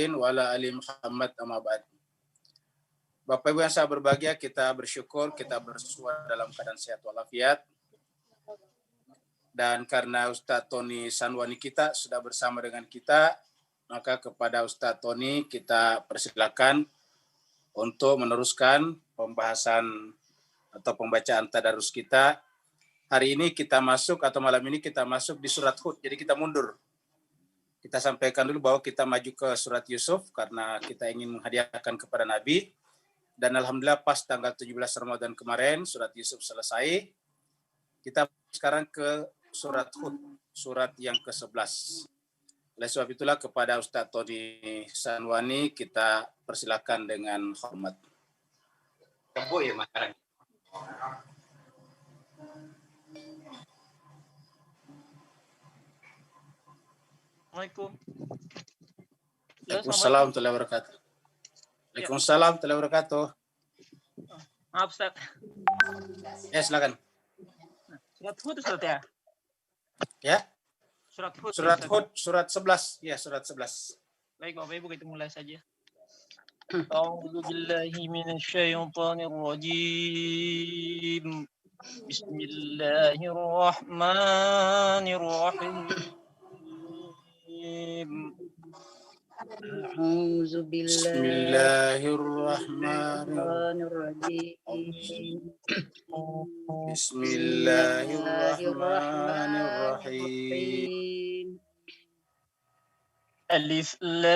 wa ala ali Muhammad amma ba'd. Bapak Ibu yang saya berbahagia, kita bersyukur kita bersua dalam keadaan sehat walafiat. Dan karena Ustadz Tony Sanwani kita sudah bersama dengan kita, maka kepada Ustadz Tony kita persilakan untuk meneruskan pembahasan atau pembacaan tadarus kita. Hari ini kita masuk atau malam ini kita masuk di surat Hud, jadi kita mundur. Kita sampaikan dulu bahwa kita maju ke surat Yusuf karena kita ingin menghadiahkan kepada Nabi. Dan Alhamdulillah pas tanggal 17 Ramadan kemarin surat Yusuf selesai. Kita sekarang ke surat Hud, surat yang ke-11. Oleh sebab itulah kepada Ustadz Tony Sanwani kita persilakan dengan hormat. Kebo ya makarang. Assalamualaikum. Waalaikumsalam warahmatullahi wabarakatuh. Waalaikumsalam warahmatullahi wabarakatuh. Maaf Ustaz. Ya silakan. Surat Hud Ustaz ya? Ya. Surat Hud. Surat Hud surat 11. Ya, surat 11. Baik Bapak Ibu, kita mulai saja. A'udzu billahi minasyaitonir rajim. Bismillahirrahmanirrahim. A'udzu Bismillahirrahmanirrahim. Bismillahirrahmanirrahim. Alif Lam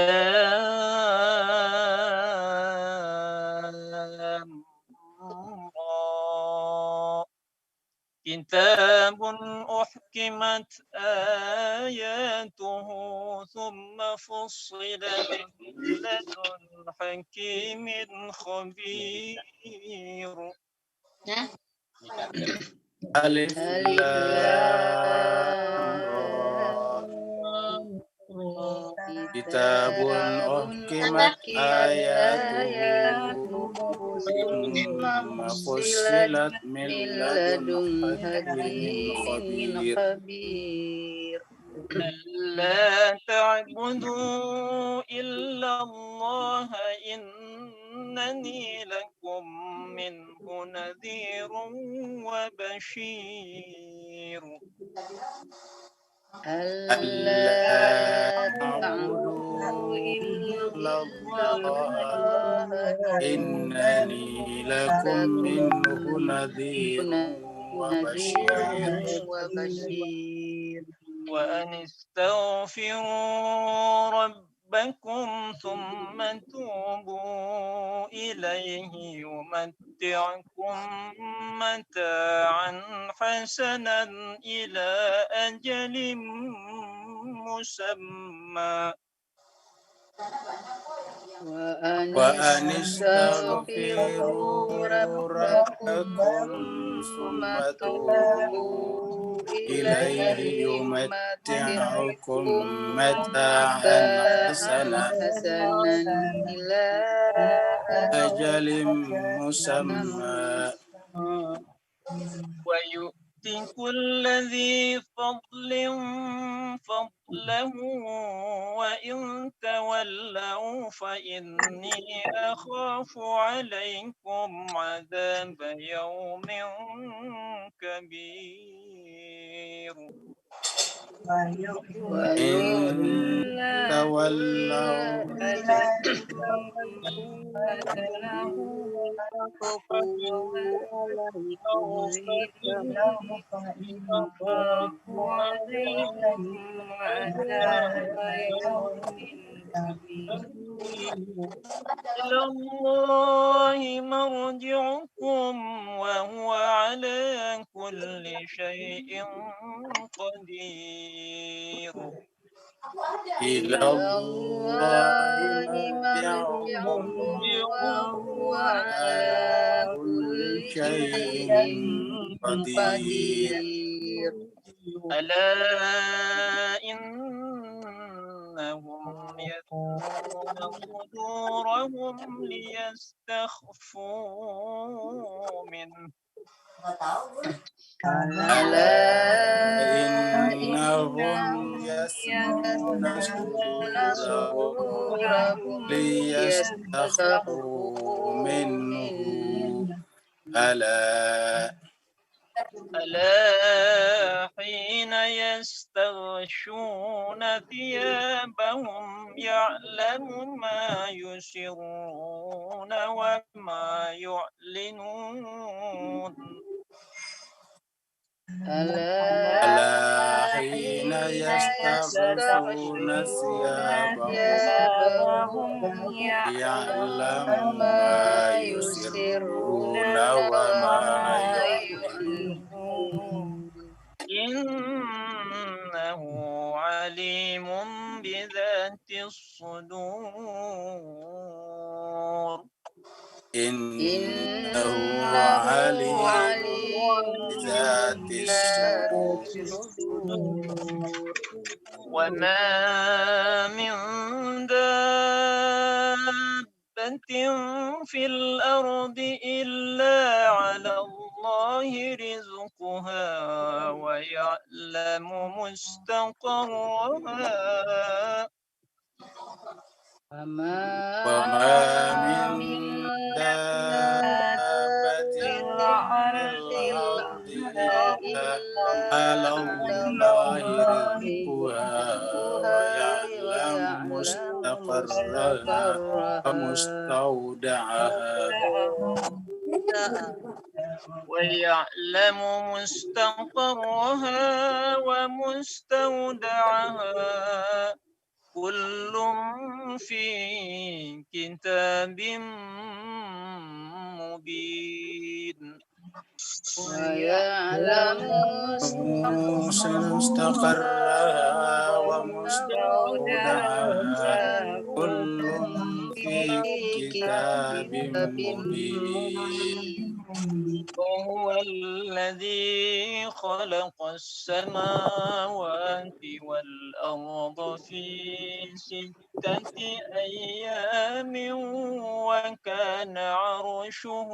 Ra. Kitabun uhkimat ayatuhu thumma fussilat min ladun hakimin khabir. Alif Lam Ra. Kitabun uhkimat ayatuhu thumma fussilat min ladun hakimin khabir. ألا تعبدوا إلا الله إنني لكم منه نذير وبشير. ألا تعبدوا إلا الله إنني لكم منه نذير وبشير. وأن استغفروا ربكم ثم توبوا إليه يمتعكم متاعا حسنا إلى أجل مسمى وأن استغفروا ربكم ثم توبوا إليه يمتعكم متاعا حسنا إلى أجل مسمى ويؤتي كل ذي فضل فضله وإن تولوا فإني أخاف عليكم عذاب يوم كبير. إن تولوا إلى الله مرجعكم وهو على كل شيء قدير. إلى الله مرجعكم وهو على كل شيء قدير. ألا إن إنهم يثنون صدورهم ليستخفوا منه ألا إنهم يثنون صدورهم ليستخفوا منه ألا حين يستغشون ثيابهم يعلم ما يسرون وما يعلنون ألا حين يستغشون ثيابهم يعلم ما يسرون وما يعلنون إنه عليم بذات الصدور إنه عليم بذات الصدور وما من دابة في الأرض إلا على الله رزقها ويعلم مستقرها وما من دابة في الأرض إلا على الله رزقها ويعلم مستقرها ومستودعها كل في كتاب مبين ويعلم مستقرها ومستودعها كل في كتاب مبين وهو الذي خلق السماوات والأرض في 6 أيام وكان عرشه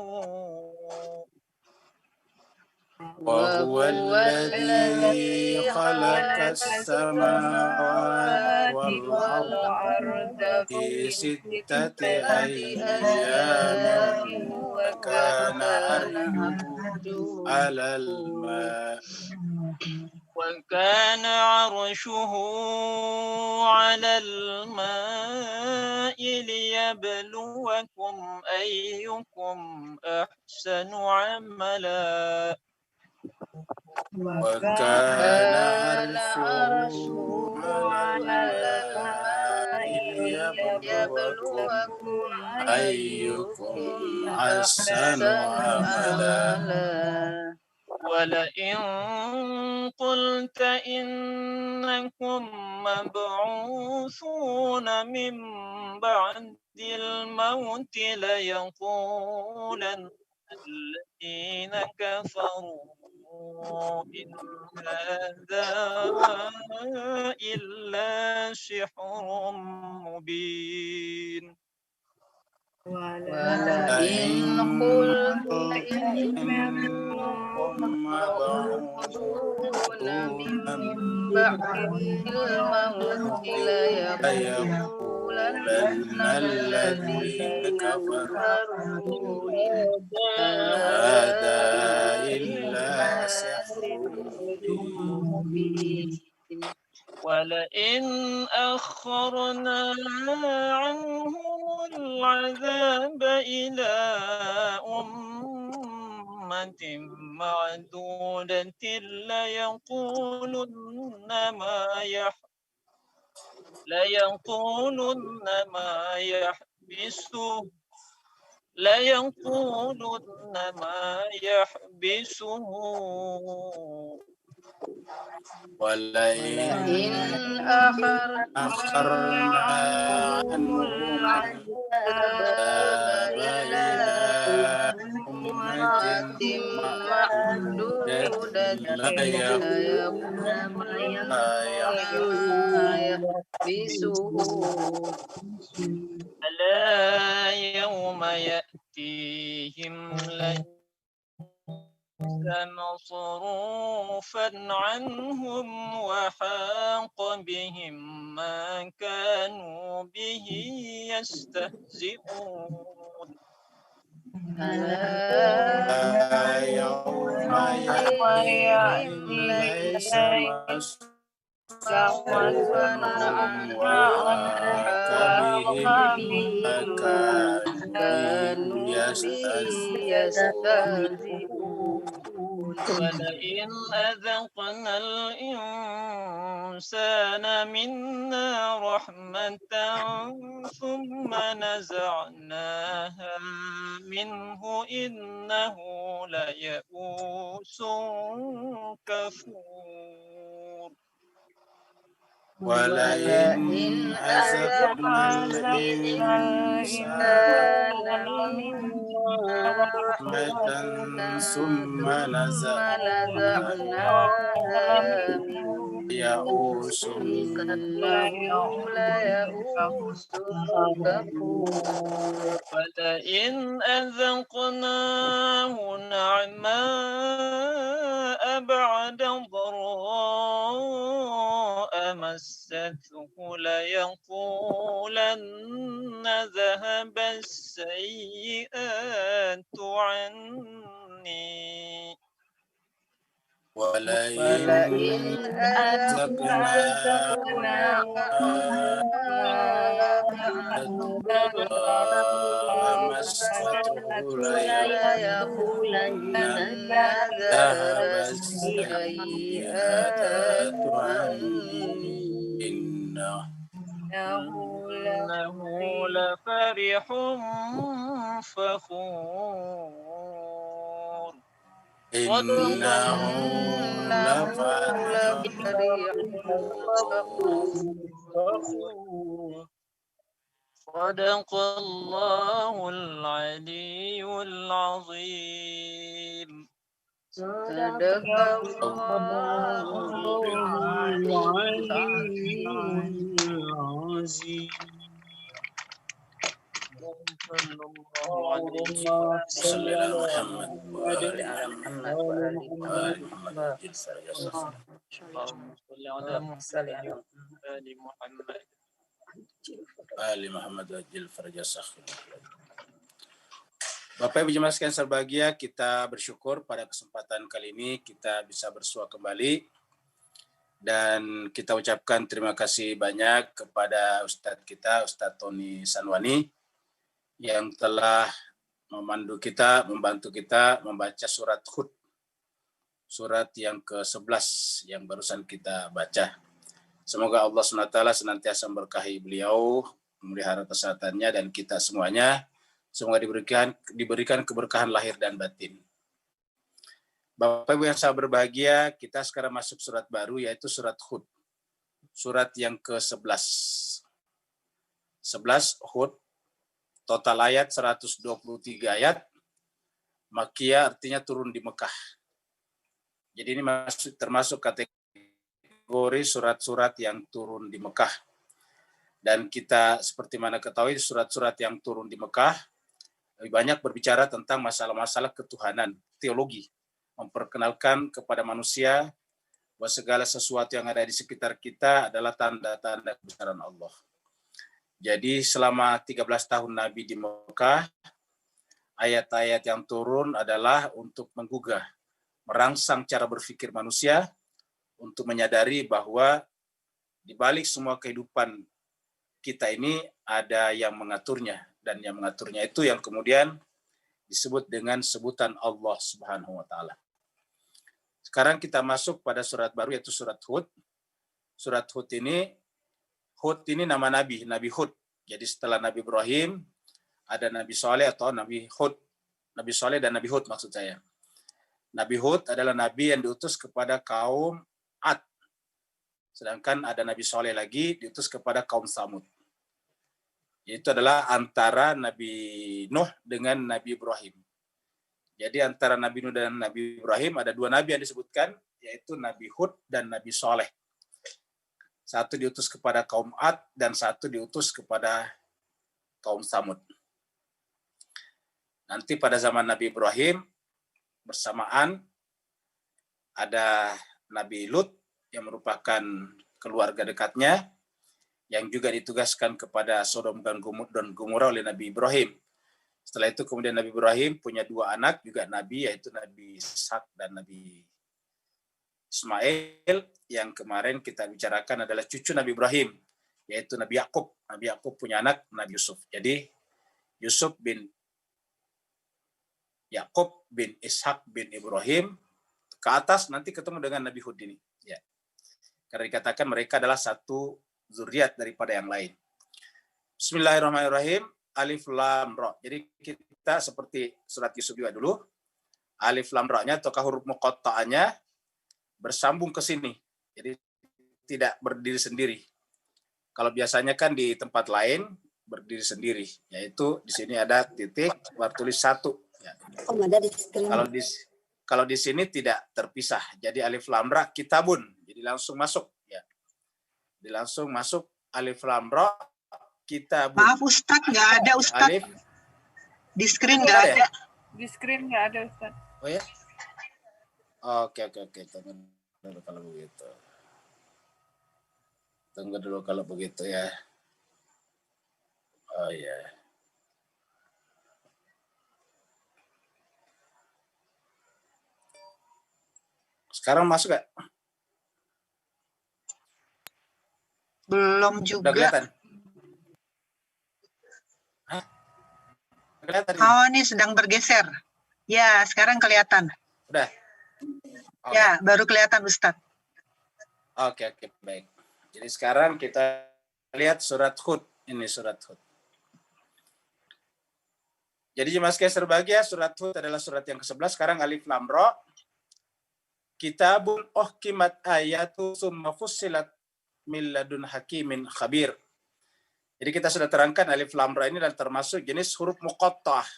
وهو الذي خلق السماوات والأرض في 6 أيام وكان عرشه على الماء وكان عرشه على الماء ليبلوكم أيكم أحسن عملا وكان عرشه على الماء ليبلوكم أيكم أحسن عملا ولئن قلت إنكم مبعوثون من بعد الموت ليقولن الذين كفروا إن هذا إلا سحر مبين ولئن قلت إنكم مبعوثون من بعد الموت ليقولن الذين كفروا إن هذا إلا سحر مبين ولئن أخرنا عنهم العذاب إلى أمة معدودة ليقولن ما يحبسه ولئن أخرنا عنهم العذاب إلى أمة معدودة ليقولن ما يحبسه يحبسون ألا يوم يأتيهم ليس مصروفا عنهم وحاق بهم ما كانوا به يستهزئون ألا يوم يأتيهم ليس ليس مصروفا عنهم عنهم وحاق بهم وحاق ما بهم ما كانوا به كانوا به يستهزئون. يستهزئون ولئن أذقنا الإنسان منا رحمة ثم نزعناها منه إنه ليئوس كفور ولئن أذقنا أذقنا الإنسان الإنسان منا رحمة رحمة ثم ثم نزعناها نزعناها منه يئوس إنه ليئوس كفور ولئن أذقناه نعماء بعد ضراء مسته ليقولن ذهب السيئات عني ولئن ولئن أذقناه أذقناه بعد ضراء مسته ليقولن ذهب السيئات عني إنه إنه لفرح فخور إنه لفرح لفرح فخور صدق الله العلي العظيم صدق الله العلي العظيم صلى الله عليه صل على محمد وآل محمد وآل وآل محمد اللهم صل على آل محمد Ali Muhammad Wajil Farja Sakhir. Bapak Ibu jemaah sekalian berbahagia, kita bersyukur pada kesempatan kali ini kita bisa bersua kembali dan kita ucapkan terima kasih banyak kepada Ustadz kita, Ustadz Tony Sanwani yang telah memandu kita, membantu kita membaca surat Hud, surat yang ke-11 yang barusan kita baca. Semoga Allah SWT senantiasa memberkahi beliau, memelihara kesehatannya dan kita semuanya. Semoga diberikan keberkahan lahir dan batin. Bapak Ibu yang saya berbahagia, kita sekarang masuk surat baru yaitu surat Hud. Surat yang ke-11. 11 Hud, total ayat 123 ayat. Makkiyah artinya turun di Mekah. Jadi ini termasuk kategori surat-surat yang turun di Mekah. Dan kita seperti mana ketahui surat-surat yang turun di Mekah lebih banyak berbicara tentang masalah-masalah ketuhanan, teologi, memperkenalkan kepada manusia bahwa segala sesuatu yang ada di sekitar kita adalah tanda-tanda kebesaran Allah. Jadi selama 13 tahun Nabi di Mekah, ayat-ayat yang turun adalah untuk menggugah, merangsang cara berpikir manusia, untuk menyadari bahwa di balik semua kehidupan kita ini ada yang mengaturnya, dan yang mengaturnya itu yang kemudian disebut dengan sebutan Allah Subhanahu wa taala. Sekarang kita masuk pada surat baru yaitu surat Hud. Surat Hud ini nama nabi, Nabi Hud. Jadi setelah Nabi Ibrahim ada Nabi Saleh atau Nabi Hud. Nabi Saleh dan Nabi Hud maksud saya. Nabi Hud adalah nabi yang diutus kepada kaum Ad. Sedangkan ada Nabi Saleh lagi diutus kepada kaum Samud. Itu adalah antara Nabi Nuh dengan Nabi Ibrahim. Jadi antara Nabi Nuh dan Nabi Ibrahim ada dua nabi yang disebutkan, yaitu Nabi Hud dan Nabi Saleh. Satu diutus kepada kaum Ad dan satu diutus kepada kaum Samud. Nanti pada zaman Nabi Ibrahim bersamaan ada Nabi Lut yang merupakan keluarga dekatnya yang juga ditugaskan kepada Sodom dan Gomora oleh Nabi Ibrahim. Setelah itu kemudian Nabi Ibrahim punya 2 anak juga Nabi, yaitu Nabi Ishak dan Nabi Ismail. Yang kemarin kita bicarakan adalah cucu Nabi Ibrahim, yaitu Nabi Yakub. Nabi Yakub punya anak Nabi Yusuf. Jadi Yusuf bin Yakub bin Ishak bin Ibrahim ke atas nanti ketemu dengan Nabi Hud ini. Ya. Karena dikatakan mereka adalah satu zuriat daripada yang lain. Bismillahirrahmanirrahim. Alif Lam Ra. Jadi kita seperti surat Yusuf juga dulu. Alif Lam Ra-nya ataukah huruf muqatta'anya bersambung ke sini. Jadi tidak berdiri sendiri. Kalau biasanya kan di tempat lain berdiri sendiri, yaitu di sini ada titik bertulis 1. Ya. Kalau di sini tidak terpisah. Jadi Alif Lam Ra kitabun. Jadi langsung masuk. Ya. Jadi langsung masuk Alif Lam Ra kitabun. Maaf Ustadz, nggak ada Ustadz. Alif. Di screen nggak ada. Di screen nggak ada Ustadz. Oh ya? Oke. Tunggu dulu kalau begitu. Tunggu dulu kalau begitu ya. Oh ya. Sekarang masuk nggak? Belum Udah juga. kelihatan? Hah? Kelihatan ini? Oh, ini sedang bergeser. Ya, sekarang kelihatan. Udah? Oh, Ya, baru kelihatan Ustadz. Oke, baik. Jadi sekarang kita lihat surat Hud. Ini surat Hud. Jadi jemaah sekalian berbahagia, surat Hud adalah surat yang ke-11. Sekarang Alif Lam Ra. Kitabun uhkimat ayatu summa fussilat min ladun hakimin khabir. Jadi kita sudah terangkan Alif Lam Ra ini dan termasuk jenis huruf muqatta'ah.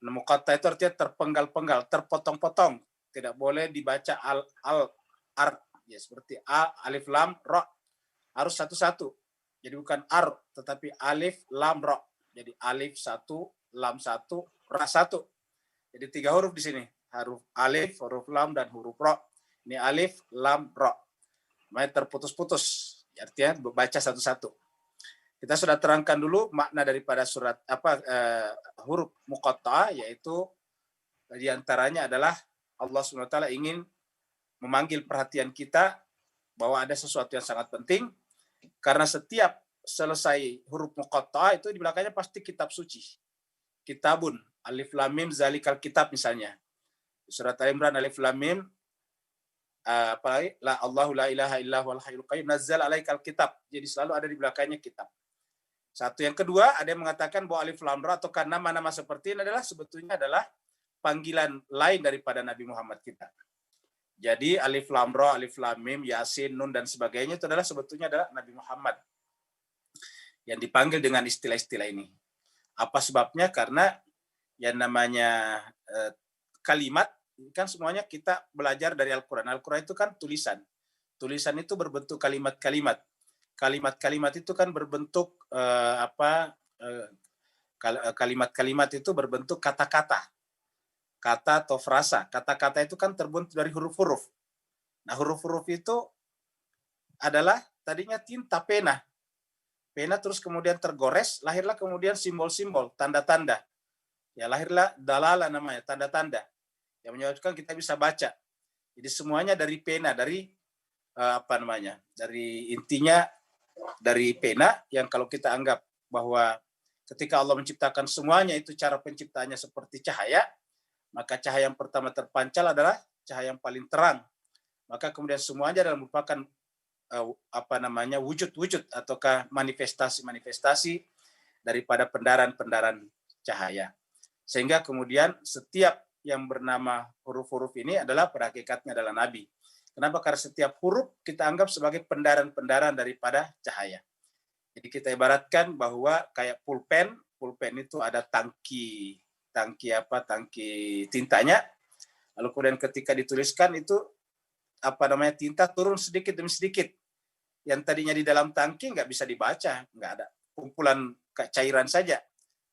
Muqatta'ah itu artinya terpenggal-penggal, terpotong-potong. Tidak boleh dibaca ar. Ya, seperti Alif Lam Ra. Harus satu-satu. Jadi bukan ar, tetapi Alif Lam Ra. Jadi Alif 1, Lam 1, Ra 1. Jadi 3 huruf di sini. Huruf Alif, huruf Lam, dan huruf Ra. Ini Alif, Lam, Ra. Makanya terputus-putus. Artinya baca satu-satu. Kita sudah terangkan dulu makna daripada surat huruf muqatta'ah, yaitu diantaranya adalah Allah SWT ingin memanggil perhatian kita bahwa ada sesuatu yang sangat penting, karena setiap selesai huruf muqatta'ah itu di belakangnya pasti kitab suci. Kitabun, Alif Lam Mim zalikal kitab misalnya. Surat Al-Imran Alif Lam Mim apalagi la Allahu la ilaha illa huwal hayyul qayyum nazzal alaikal kitab. Jadi selalu ada di belakangnya kitab. Satu. Yang kedua, ada yang mengatakan bahwa Alif Lam Ra atau nama-nama seperti ini adalah sebetulnya adalah panggilan lain daripada Nabi Muhammad kita. Jadi Alif Lam Ra, Alif Lam Mim, Yasin, Nun dan sebagainya itu adalah sebetulnya adalah Nabi Muhammad yang dipanggil dengan istilah-istilah ini. Apa sebabnya? Karena yang namanya kalimat kan semuanya kita belajar dari Al-Quran. Al-Quran itu kan tulisan. Tulisan itu berbentuk kalimat-kalimat. Kalimat-kalimat itu kan berbentuk kalimat-kalimat itu berbentuk kata-kata. Kata atau frasa. Kata-kata itu kan terbentuk dari huruf-huruf. Nah, huruf-huruf itu adalah tadinya tinta pena. Pena terus kemudian tergores, lahirlah kemudian simbol-simbol, tanda-tanda. Ya, lahirlah dalala namanya, tanda-tanda. Yang menyebabkan kita bisa baca. Jadi semuanya dari pena, dari dari intinya dari pena, yang kalau kita anggap bahwa ketika Allah menciptakan semuanya itu cara penciptaannya seperti cahaya, maka cahaya yang pertama terpancal adalah cahaya yang paling terang. Maka kemudian semuanya adalah merupakan wujud-wujud ataukah manifestasi-manifestasi daripada pendaran-pendaran cahaya. Sehingga kemudian setiap yang bernama huruf-huruf ini adalah pada hakikatnya adalah Nabi. Kenapa? Karena setiap huruf kita anggap sebagai pendaran-pendaran daripada cahaya. Jadi kita ibaratkan bahwa kayak pulpen itu ada tangki tintanya. Lalu kemudian ketika dituliskan itu tinta turun sedikit demi sedikit. yang tadinya di dalam tangki nggak bisa dibaca, nggak ada, kumpulan cairan saja.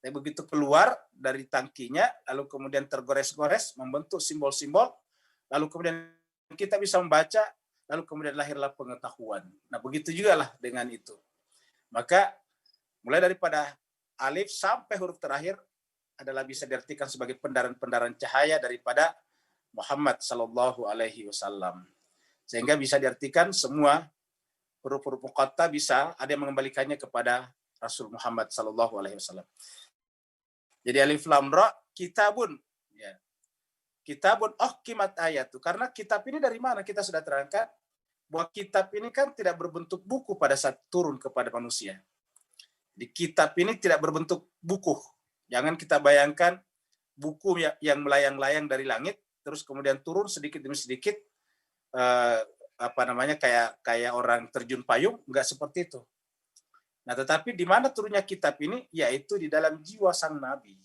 Tapi begitu keluar dari tangkinya, lalu kemudian tergores-gores, membentuk simbol-simbol, lalu kemudian kita bisa membaca, lalu kemudian lahirlah pengetahuan. Nah, begitu juga lah dengan itu. Maka mulai daripada alif sampai huruf terakhir adalah bisa diartikan sebagai pendaran-pendaran cahaya daripada Muhammad Sallallahu Alaihi Wasallam. Sehingga bisa diartikan semua huruf-huruf muqatta bisa ada yang mengembalikannya kepada Rasul Muhammad Sallallahu Alaihi Wasallam. Jadi alif lam ra kitabun, ya. Kitabun kimat ayat tuh. Karena kitab ini dari mana kita sudah terangkan bahwa kitab ini kan tidak berbentuk buku pada saat turun kepada manusia. Di kitab ini tidak berbentuk buku. Jangan kita bayangkan buku yang melayang-layang dari langit terus kemudian turun sedikit demi sedikit kayak orang terjun payung, enggak seperti itu. Nah, tetapi di mana turunnya kitab ini? Yaitu di dalam jiwa sang nabi.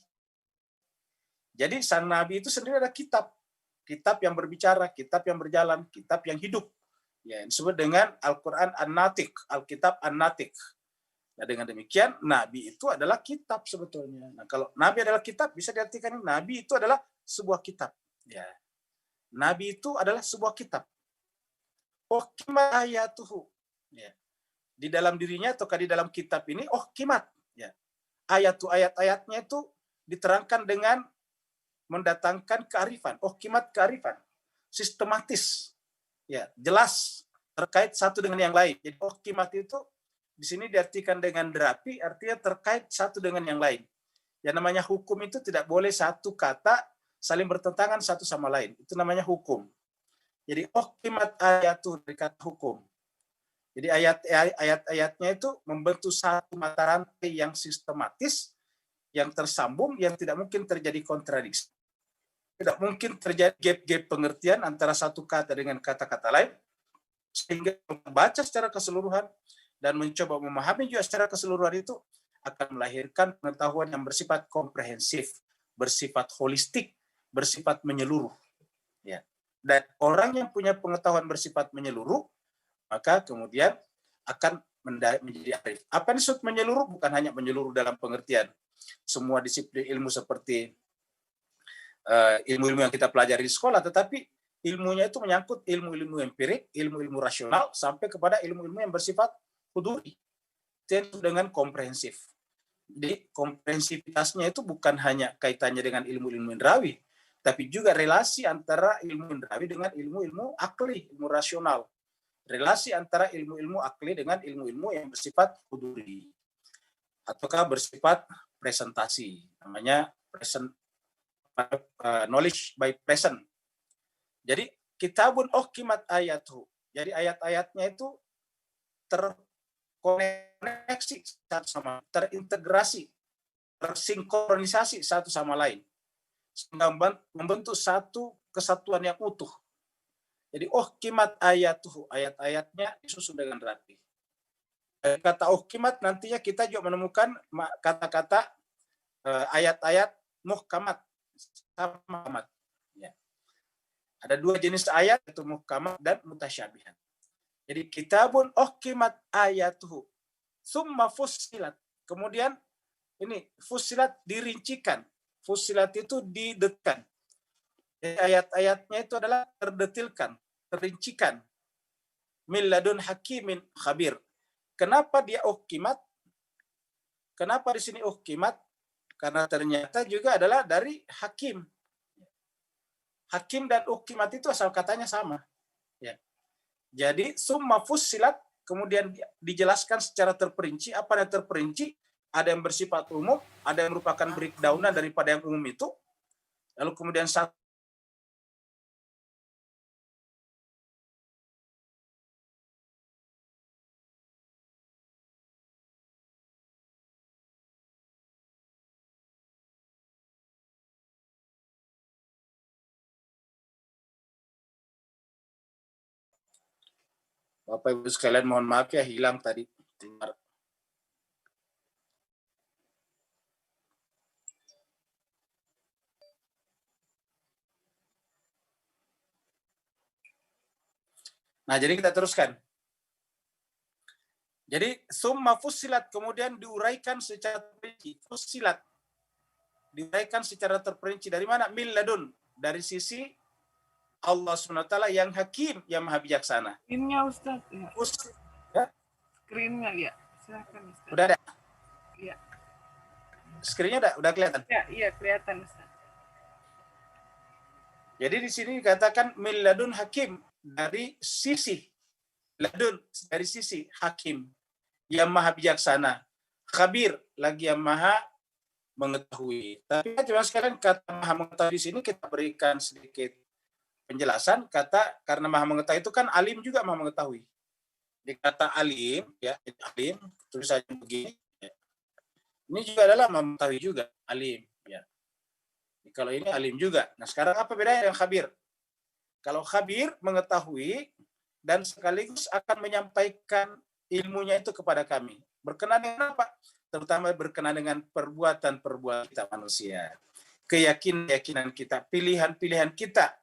Jadi sang nabi itu sendiri ada kitab. Kitab yang berbicara, kitab yang berjalan, kitab yang hidup. Ya, disebut dengan Al-Quran An-Natik, Alkitab An-Natik. Nah, dengan demikian, nabi itu adalah kitab sebetulnya. Nah, kalau nabi adalah kitab, bisa diartikan nabi itu adalah sebuah kitab. Ya. Nabi itu adalah sebuah kitab. Kimat ayatuhu. Ya. Di dalam dirinya atau di dalam kitab ini kimat, ya. Ayat-ayatnya itu diterangkan dengan mendatangkan kearifan, kimat kearifan, sistematis, ya, jelas terkait satu dengan yang lain. Jadi kimat itu di sini diartikan dengan derapi, artinya terkait satu dengan yang lain. Yang namanya hukum itu tidak boleh satu kata saling bertentangan satu sama lain. Itu namanya hukum. Jadi kimat ayatu dari kata hukum. Jadi ayat-ayatnya itu membentuk satu mata rantai yang sistematis, yang tersambung, yang tidak mungkin terjadi kontradiksi. Tidak mungkin terjadi gap-gap pengertian antara satu kata dengan kata-kata lain, sehingga membaca secara keseluruhan dan mencoba memahami juga secara keseluruhan itu akan melahirkan pengetahuan yang bersifat komprehensif, bersifat holistik, bersifat menyeluruh. Ya. Dan orang yang punya pengetahuan bersifat menyeluruh, maka kemudian akan menjadi arif. Apa yang disebut menyeluruh? Bukan hanya menyeluruh dalam pengertian semua disiplin ilmu seperti ilmu-ilmu yang kita pelajari di sekolah, tetapi ilmunya itu menyangkut ilmu-ilmu empirik, ilmu-ilmu rasional, sampai kepada ilmu-ilmu yang bersifat huduri. Itu dengan komprehensif. Jadi komprehensivitasnya itu bukan hanya kaitannya dengan ilmu-ilmu indrawi, tapi juga relasi antara ilmu indrawi dengan ilmu-ilmu akli, ilmu rasional. Relasi antara ilmu-ilmu akli dengan ilmu-ilmu yang bersifat huduri ataukah bersifat presentasi, namanya knowledge by present. Jadi kitabun kimat ayatuhu. Jadi ayat-ayatnya itu terkoneksi satu sama, terintegrasi, tersinkronisasi satu sama lain, sehingga membentuk satu kesatuan yang utuh. Jadi kimat ayatuhu, ayat-ayatnya disusun dengan rapi. Kata kimat nantinya kita juga menemukan kata-kata ayat-ayat muhkamat, sama. Ya. Ada dua jenis ayat, yaitu muhkamat dan mutasyabihat. Jadi kitabun kimat ayatuhu, summa fussilat. Kemudian ini fussilat dirincikan, fussilat itu didetailkan. Ayat-ayatnya itu adalah terdetilkan, terincikan. Min ladun hakimin khabir. Kenapa dia kimat? Kenapa di sini kimat? Karena ternyata juga adalah dari hakim. Hakim dan kimat itu asal katanya sama. Ya. Jadi summa fussilat, kemudian dijelaskan secara terperinci. Apa yang terperinci? Ada yang bersifat umum, ada yang merupakan breakdownan daripada yang umum itu. Lalu kemudian satu Bapak Ibu sekalian, mohon maaf ya, hilang tadi. Nah, jadi kita teruskan. Jadi summa fussilat, kemudian diuraikan secara terperinci. Fussilat, diuraikan secara terperinci. Dari mana? Min ladun, dari sisi Allah SWT yang hakim, yang maha bijaksana. Screen-nya Ustaz. Ya. Ya? Screen-nya ya. Silakan Ustaz. Udah ada? Iya. Screen-nya udah kelihatan? Ya, iya kelihatan Ustaz. Jadi di sini dikatakan min ladun hakim, dari sisi ladun, dari sisi hakim yang maha bijaksana, khabir lagi yang maha mengetahui. Tapi cuma sekalian kata maha mengetahui di sini kita berikan sedikit penjelasan. Kata karena maha mengetahui itu kan alim juga maha mengetahui. Di kata alim, ya alim tulisannya begini. Ya. Ini juga adalah maha mengetahui juga alim. Ya. Kalau ini alim juga. Nah sekarang apa bedanya dengan khabir? Kalau khabir mengetahui dan sekaligus akan menyampaikan ilmunya itu kepada kami. Berkenan dengan apa? Terutama berkenan dengan perbuatan-perbuatan kita manusia. Keyakinan kita, pilihan-pilihan kita.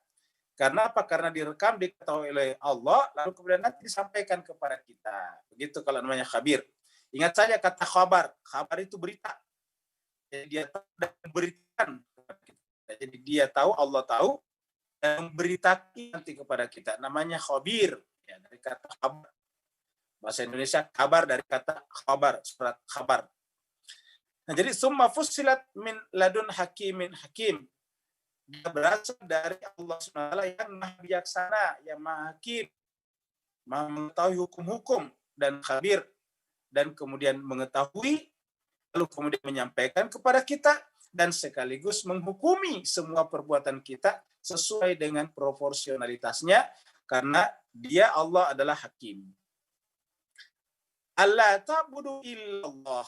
Karena apa? Karena direkam, diketahui oleh Allah, lalu kemudian nanti disampaikan kepada kita. Begitu kalau namanya khabir. Ingat saja kata khabar. Khabar itu berita. Jadi dia tahu dan memberitakan kepada kita. Jadi dia tahu, Allah tahu, dan memberitakan nanti kepada kita. Namanya khabir. Ya, dari kata khabar. Bahasa Indonesia kabar dari kata khabar, surat khabar. Nah, jadi summa fussilat min ladun hakimin hakim. Dia berasal dari Allah SWT yang maha bijaksana, yang maha hakim, maha mengetahui hukum-hukum dan khabir, dan kemudian mengetahui, lalu kemudian menyampaikan kepada kita, dan sekaligus menghukumi semua perbuatan kita sesuai dengan proporsionalitasnya, karena dia Allah adalah hakim. Allah ta'budu illallah.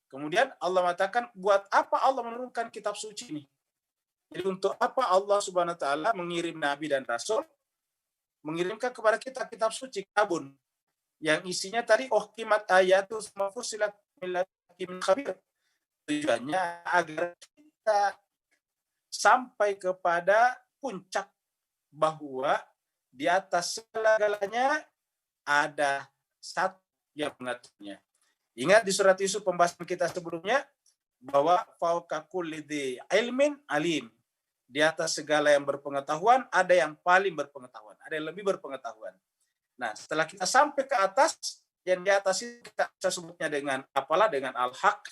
Kemudian Allah mengatakan, buat apa Allah menurunkan kitab suci ini? Jadi untuk apa Allah Subhanahu wa taala mengirim nabi dan rasul, mengirimkan kepada kita kitab suci, kitabun, yang isinya tadi uhkimat ayatu summa fussilat min ladun khabir. Tujuannya agar kita sampai kepada puncak bahwa di atas segala-galanya ada satu yang mengaturnya. Ingat di surat Yusuf pembahasan kita sebelumnya bahwa fauqa kulli dzi ilmin alim. Di atas segala yang berpengetahuan ada yang paling berpengetahuan, ada yang lebih berpengetahuan. Nah, setelah kita sampai ke atas, yang di atas itu kita bisa sebutnya dengan apalah, dengan al-haq,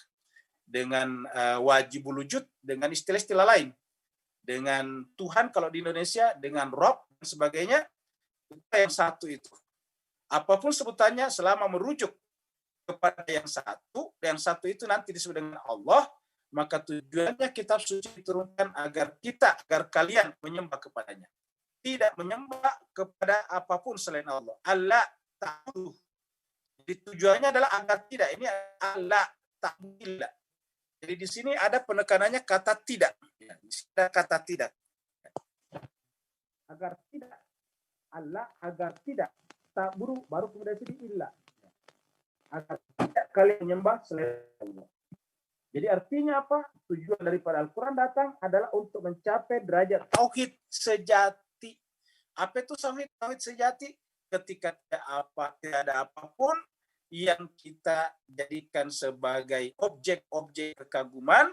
dengan wajibul wujud, dengan istilah-istilah lain. Dengan Tuhan kalau di Indonesia, dengan Rob dan sebagainya, itu yang satu itu. Apapun sebutannya selama merujuk kepada yang satu itu nanti disebut dengan Allah, maka tujuannya kitab suci diturunkan agar kalian menyembah kepadanya. Tidak menyembah kepada apapun selain Allah. Allah ta'budu. Jadi tujuannya adalah agar tidak. Ini Allah ta'budu. Jadi di sini ada penekanannya kata tidak. Di sini ada kata tidak. Agar tidak. Allah agar tidak. Ta'budu baru kemudian sini illa. Agar tidak kalian menyembah selain Allah. Jadi artinya apa? Tujuan daripada Al-Quran datang adalah untuk mencapai derajat tauhid sejati. Apa itu tauhid sejati? Ketika tidak ada apapun yang kita jadikan sebagai objek-objek kekaguman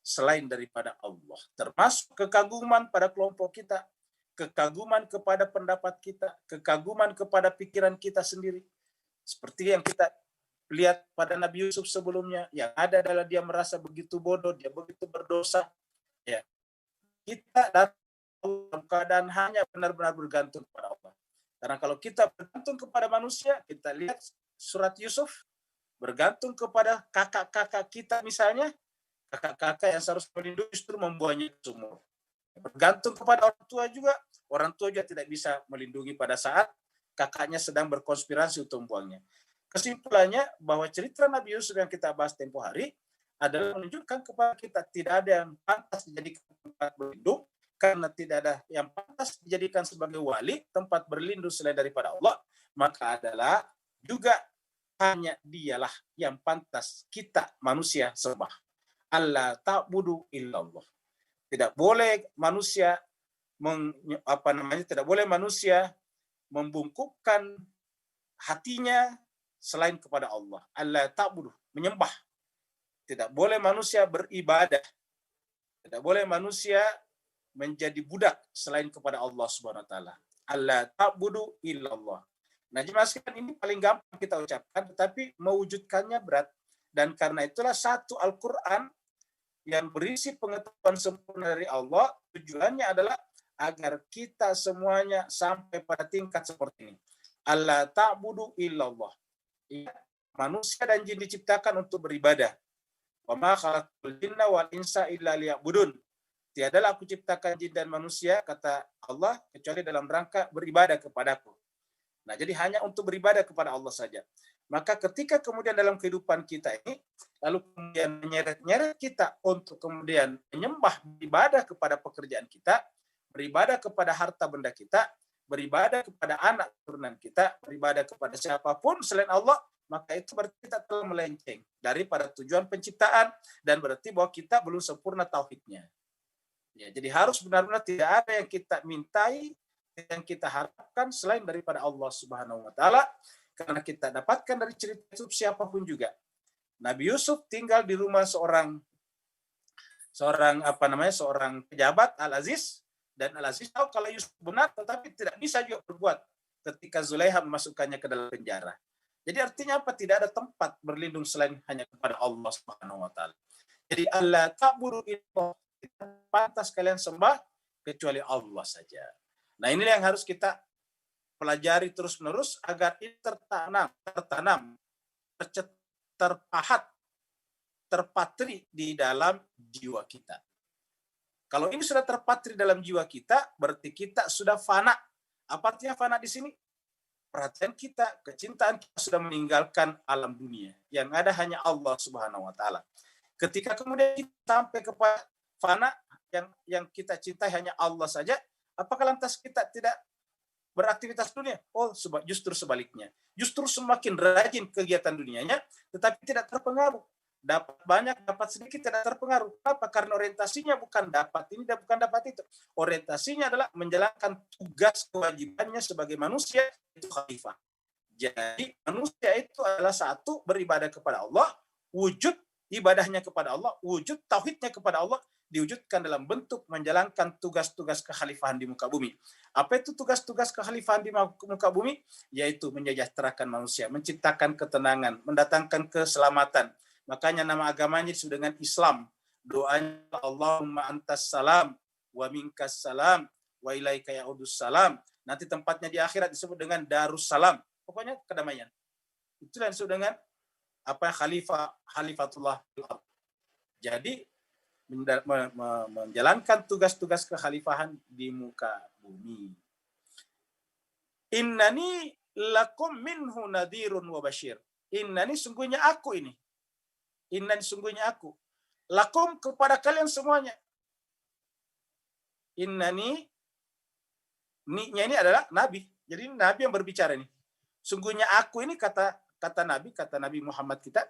selain daripada Allah. Termasuk kekaguman pada kelompok kita, kekaguman kepada pendapat kita, kekaguman kepada pikiran kita sendiri. Seperti yang kita lihat pada Nabi Yusuf sebelumnya, yang ada adalah dia merasa begitu bodoh, dia begitu berdosa. Ya. Kita dalam keadaan hanya benar-benar bergantung kepada Allah. Karena kalau kita bergantung kepada manusia, kita lihat surat Yusuf, bergantung kepada kakak-kakak kita misalnya, kakak-kakak yang seharusnya melindungi justru membuahnya sumur. Bergantung kepada orang tua juga tidak bisa melindungi pada saat kakaknya sedang berkonspirasi untuk membuangnya. Kesimpulannya bahwa cerita Nabi Yusuf yang kita bahas tempo hari adalah menunjukkan kepada kita tidak ada yang pantas dijadikan tempat berlindung, karena tidak ada yang pantas dijadikan sebagai wali, tempat berlindung selain daripada Allah, maka adalah juga hanya dialah yang pantas kita manusia sembah. Allah ta'budu illallah. Tidak boleh manusia membungkukkan hatinya selain kepada Allah. Allah ta'budu, menyembah. Tidak boleh manusia beribadah. Tidak boleh manusia menjadi budak selain kepada Allah Subhanahu wa taala. Allah ta'budu illallah. Nah, jemaah sekalian, ini paling gampang kita ucapkan, tetapi mewujudkannya berat. Dan karena itulah satu Al-Quran yang berisi pengetahuan sempurna dari Allah, tujuannya adalah agar kita semuanya sampai pada tingkat seperti ini. Allah ta'budu illallah. Manusia dan jin diciptakan untuk beribadah. Wa ma khalaqtul jinna wal insa illa liya'budun. Tiadalah aku ciptakan jin dan manusia, kata Allah, kecuali dalam rangka beribadah kepadaku. Nah, jadi hanya untuk beribadah kepada Allah saja. Maka ketika kemudian dalam kehidupan kita ini, lalu kemudian menyeret-nyeret kita untuk kemudian menyembah, beribadah kepada pekerjaan kita, beribadah kepada harta benda kita, beribadah kepada anak turunan kita, beribadah kepada siapapun selain Allah, maka itu berarti kita telah melenceng daripada tujuan penciptaan, dan berarti bahwa kita belum sempurna tauhidnya. Ya, jadi harus benar-benar tidak ada yang kita mintai, yang kita harapkan selain daripada Allah Subhanahu wa taala, karena kita dapatkan dari cerita Yusuf siapapun juga. Nabi Yusuf tinggal di rumah seorang pejabat Al-Aziz, dan Al-Aziz tahu kalau Yusuf benar, tetapi tidak bisa juga berbuat ketika Zulaiha memasukkannya ke dalam penjara. Jadi artinya apa? Tidak ada tempat berlindung selain hanya kepada Allah Subhanahu wa taala. Jadi Allah ta'budu illallah, pantas kalian sembah kecuali Allah saja. Nah, ini yang harus kita pelajari terus-menerus agar ini tertanam, terpahat, terpatri di dalam jiwa kita. Kalau ini sudah terpatri dalam jiwa kita, berarti kita sudah fana. Apa artinya fana di sini? Perhatian kita, kecintaan kita sudah meninggalkan alam dunia. Yang ada hanya Allah Subhanahu wa taala. Ketika kemudian kita sampai kepada fana, yang kita cintai hanya Allah saja, apakah lantas kita tidak beraktivitas dunia? Oh, justru sebaliknya. Justru semakin rajin kegiatan dunianya, tetapi tidak terpengaruh. Dapat banyak, dapat sedikit, tidak terpengaruh. Kenapa? Karena orientasinya bukan dapat ini dan bukan dapat itu. Orientasinya adalah menjalankan tugas kewajibannya sebagai manusia, itu khalifah. Jadi manusia itu adalah satu, beribadah kepada Allah, wujud ibadahnya kepada Allah, wujud tauhidnya kepada Allah, diwujudkan dalam bentuk menjalankan tugas-tugas kekhalifahan di muka bumi. Apa itu tugas-tugas kekhalifahan di muka bumi? Yaitu mensejahterakan manusia, menciptakan ketenangan, mendatangkan keselamatan. Makanya nama agamanya disebut dengan Islam. Doanya Allahumma antas salam wa minkas salam wa ilaika ya'udus salam. Nanti tempatnya di akhirat disebut dengan Darussalam. Pokoknya kedamaian. Itulah yang disebut dengan khalifatullah. Jadi menjalankan tugas-tugas kekhalifahan di muka bumi. Innani lakum minhu nadhirun wa basyir. Innani sungguhnya aku ini. Innani sungguhnya aku. Lakum kepada kalian semuanya. Innani, ni-nya ini adalah Nabi. Jadi Nabi yang berbicara ini. Sungguhnya aku ini kata Nabi Muhammad kita.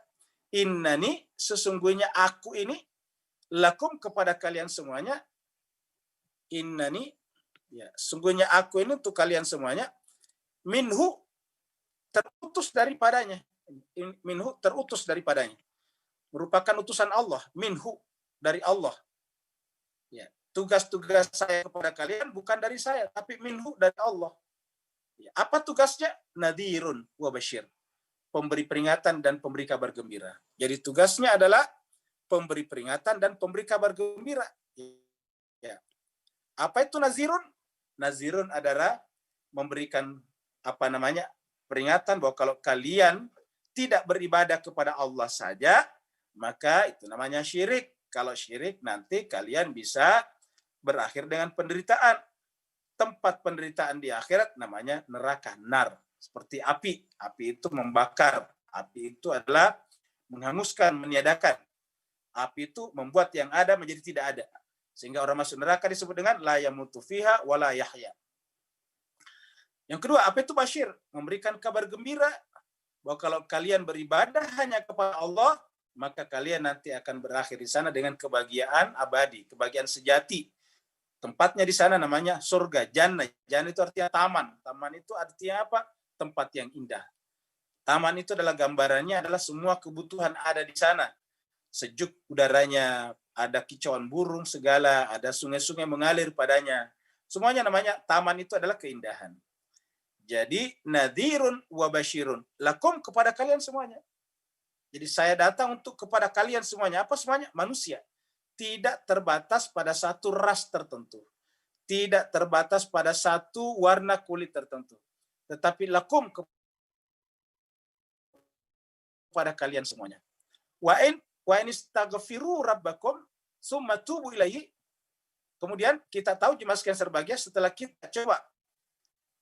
Innani, sesungguhnya aku ini, lakum kepada kalian semuanya. Innani, ya, sungguhnya aku ini untuk kalian semuanya. Minhu, terutus daripadanya. Minhu, terutus daripadanya. Merupakan utusan Allah, minhu, dari Allah. Ya, tugas-tugas saya kepada kalian bukan dari saya, tapi minhu, dari Allah. Ya, apa tugasnya? Nadhirun wa basyir. Pemberi peringatan dan pemberi kabar gembira. Jadi tugasnya adalah pemberi peringatan dan pemberi kabar gembira. Ya. Apa itu nazirun? Nazirun adalah memberikan peringatan bahwa kalau kalian tidak beribadah kepada Allah saja, maka itu namanya syirik. Kalau syirik nanti kalian bisa berakhir dengan penderitaan. Tempat penderitaan di akhirat namanya neraka, nar. Seperti api. Api itu membakar. Api itu adalah menghanguskan, meniadakan. Api itu membuat yang ada menjadi tidak ada. Sehingga orang masuk neraka disebut dengan la yamutu fiha wa la yahya. Yang kedua, apa itu basyir? Memberikan kabar gembira bahwa kalau kalian beribadah hanya kepada Allah, maka kalian nanti akan berakhir di sana dengan kebahagiaan abadi, kebahagiaan sejati. Tempatnya di sana namanya surga, jannah. Jannah itu artinya taman. Taman itu artinya apa? Tempat yang indah. Taman itu adalah gambarannya adalah semua kebutuhan ada di sana. Sejuk udaranya, ada kicauan burung segala, ada sungai-sungai mengalir padanya. Semuanya namanya taman itu adalah keindahan. Jadi nadhirun wa basyirun lakum kepada kalian semuanya. Jadi saya datang untuk kepada kalian semuanya. Apa semuanya? Manusia. Tidak terbatas pada satu ras tertentu. Tidak terbatas pada satu warna kulit tertentu. Tetapi lakum kepada kalian semuanya. Wa in istaghfiru rabbakum summa tubu ilaihi. Kemudian kita tahu jemaah sekalian serbahagia, setelah kita coba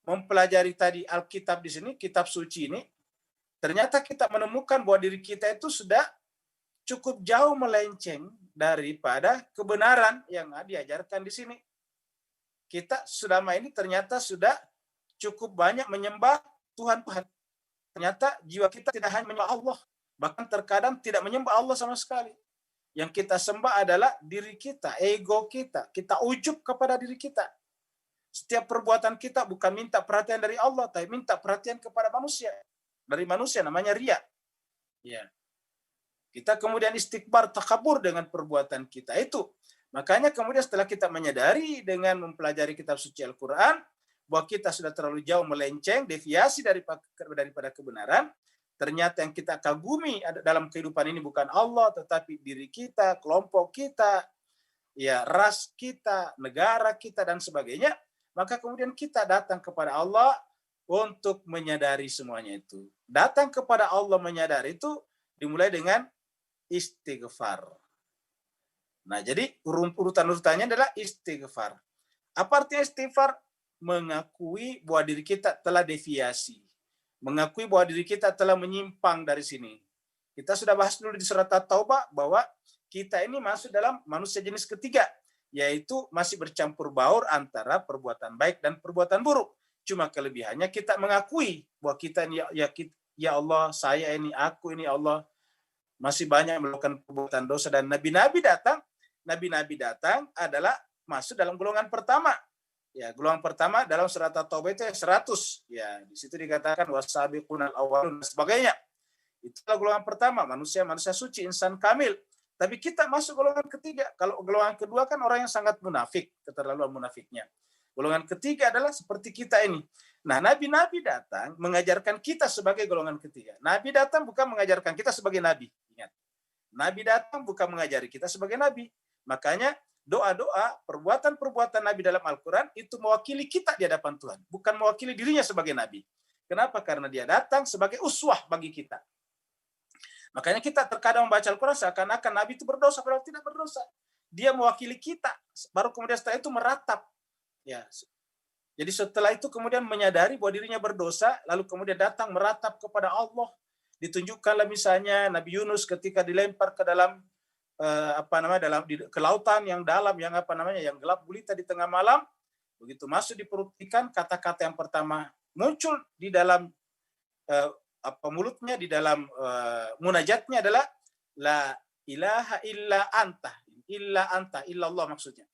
mempelajari tadi Alkitab di sini, kitab suci ini, ternyata kita menemukan bahwa diri kita itu sudah cukup jauh melenceng daripada kebenaran yang diajarkan di sini. Kita selama ini ternyata sudah cukup banyak menyembah Tuhan-Tuhan. Ternyata jiwa kita tidak hanya menyembah Allah, bahkan terkadang tidak menyembah Allah sama sekali. Yang kita sembah adalah diri kita, ego kita. Kita ujub kepada diri kita. Setiap perbuatan kita bukan minta perhatian dari Allah, tapi minta perhatian kepada manusia. Dari manusia namanya riya. Ya. Kita kemudian istikbar, takabur dengan perbuatan kita itu. Makanya kemudian setelah kita menyadari dengan mempelajari kitab suci Al-Quran, bahwa kita sudah terlalu jauh melenceng, deviasi daripada kebenaran, ternyata yang kita kagumi dalam kehidupan ini bukan Allah, tetapi diri kita, kelompok kita, ya ras kita, negara kita, dan sebagainya. Maka kemudian kita datang kepada Allah untuk menyadari semuanya itu. Datang kepada Allah menyadari itu dimulai dengan istighfar. Nah, jadi urutan-urutannya adalah istighfar. Apa artinya istighfar? Mengakui bahwa diri kita telah deviasi. Mengakui bahwa diri kita telah menyimpang dari sini. Kita sudah bahas dulu di surat At-Taubah bahwa kita ini masuk dalam manusia jenis ketiga, yaitu masih bercampur baur antara perbuatan baik dan perbuatan buruk. Cuma kelebihannya kita mengakui bahwa kita ini, ya Allah, saya ini, aku ini Allah, masih banyak melakukan perbuatan dosa. Dan nabi-nabi datang adalah masuk dalam golongan pertama. Ya, golongan pertama dalam surat At-Taubah itu 100. Ya, di situ dikatakan wasabiqunal awwalun dan sebagainya. Itulah golongan pertama, manusia suci, insan kamil. Tapi kita masuk golongan ketiga. Kalau golongan kedua kan orang yang sangat munafik, keterlaluan munafiknya. Golongan ketiga adalah seperti kita ini. Nah, nabi-nabi datang mengajarkan kita sebagai golongan ketiga. Nabi datang bukan mengajarkan kita sebagai nabi. Ingat. Nabi datang bukan mengajari kita sebagai nabi. Makanya doa-doa, perbuatan-perbuatan Nabi dalam Al-Quran itu mewakili kita di hadapan Tuhan. Bukan mewakili dirinya sebagai Nabi. Kenapa? Karena dia datang sebagai uswah bagi kita. Makanya kita terkadang membaca Al-Quran seakan-akan Nabi itu berdosa, padahal tidak berdosa. Dia mewakili kita. Baru kemudian setelah itu meratap. Ya. Jadi setelah itu kemudian menyadari bahwa dirinya berdosa, lalu kemudian datang meratap kepada Allah. Ditunjukkanlah misalnya Nabi Yunus ketika dilempar ke dalam ke lautan yang dalam, yang gelap gulita di tengah malam. Begitu masuk di perut ikan, kata-kata yang pertama muncul di dalam mulutnya, di dalam munajatnya adalah la ilaha illa anta, illa Allah maksudnya.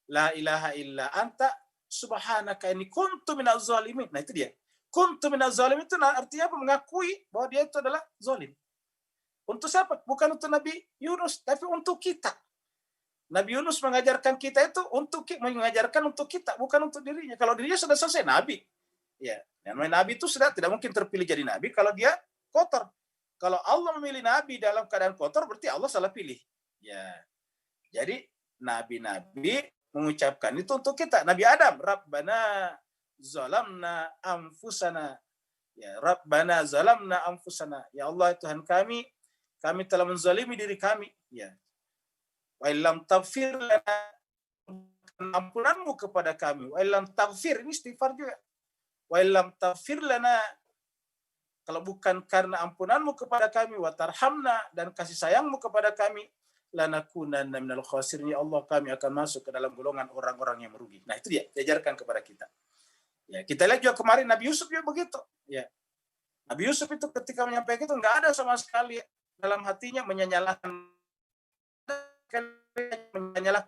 La ilaha illa anta subhanaka inni kuntu minaz zalimin. Nah, itu dia. Kuntu minaz zalimin itu artinya apa? Mengakui bahwa dia itu adalah zalim. Untuk siapa? Bukan untuk Nabi Yunus, tapi untuk kita. Nabi Yunus mengajarkan kita itu mengajarkan untuk kita, bukan untuk dirinya. Kalau dirinya sudah selesai Nabi. Ya, namanya Nabi itu sudah tidak mungkin terpilih jadi Nabi kalau dia kotor. Kalau Allah memilih Nabi dalam keadaan kotor, berarti Allah salah pilih. Ya, jadi Nabi-Nabi mengucapkan itu untuk kita. Nabi Adam, Rabbana zalamna anfusana. Ya, Rabbana zalamna anfusana. Ya Allah, Tuhan kami telah menzalimi diri kami. Ya. Wa illam taghfir lana, ampunanmu kepada kami. Wa illam taghfir, ini istighfar juga. Wa illam taghfir lana, kalau bukan karena ampunanmu kepada kami, wa tarhamna, dan kasih sayangmu kepada kami, lanakunanna minal khasirin. Ya Allah, kami akan masuk ke dalam golongan orang-orang yang merugi. Nah, itu dia, diajarkan kepada kita. Ya, kita lihat juga kemarin Nabi Yusuf juga begitu. Ya. Nabi Yusuf itu ketika menyampaikan itu enggak ada sama sekali dalam hatinya menyalahkan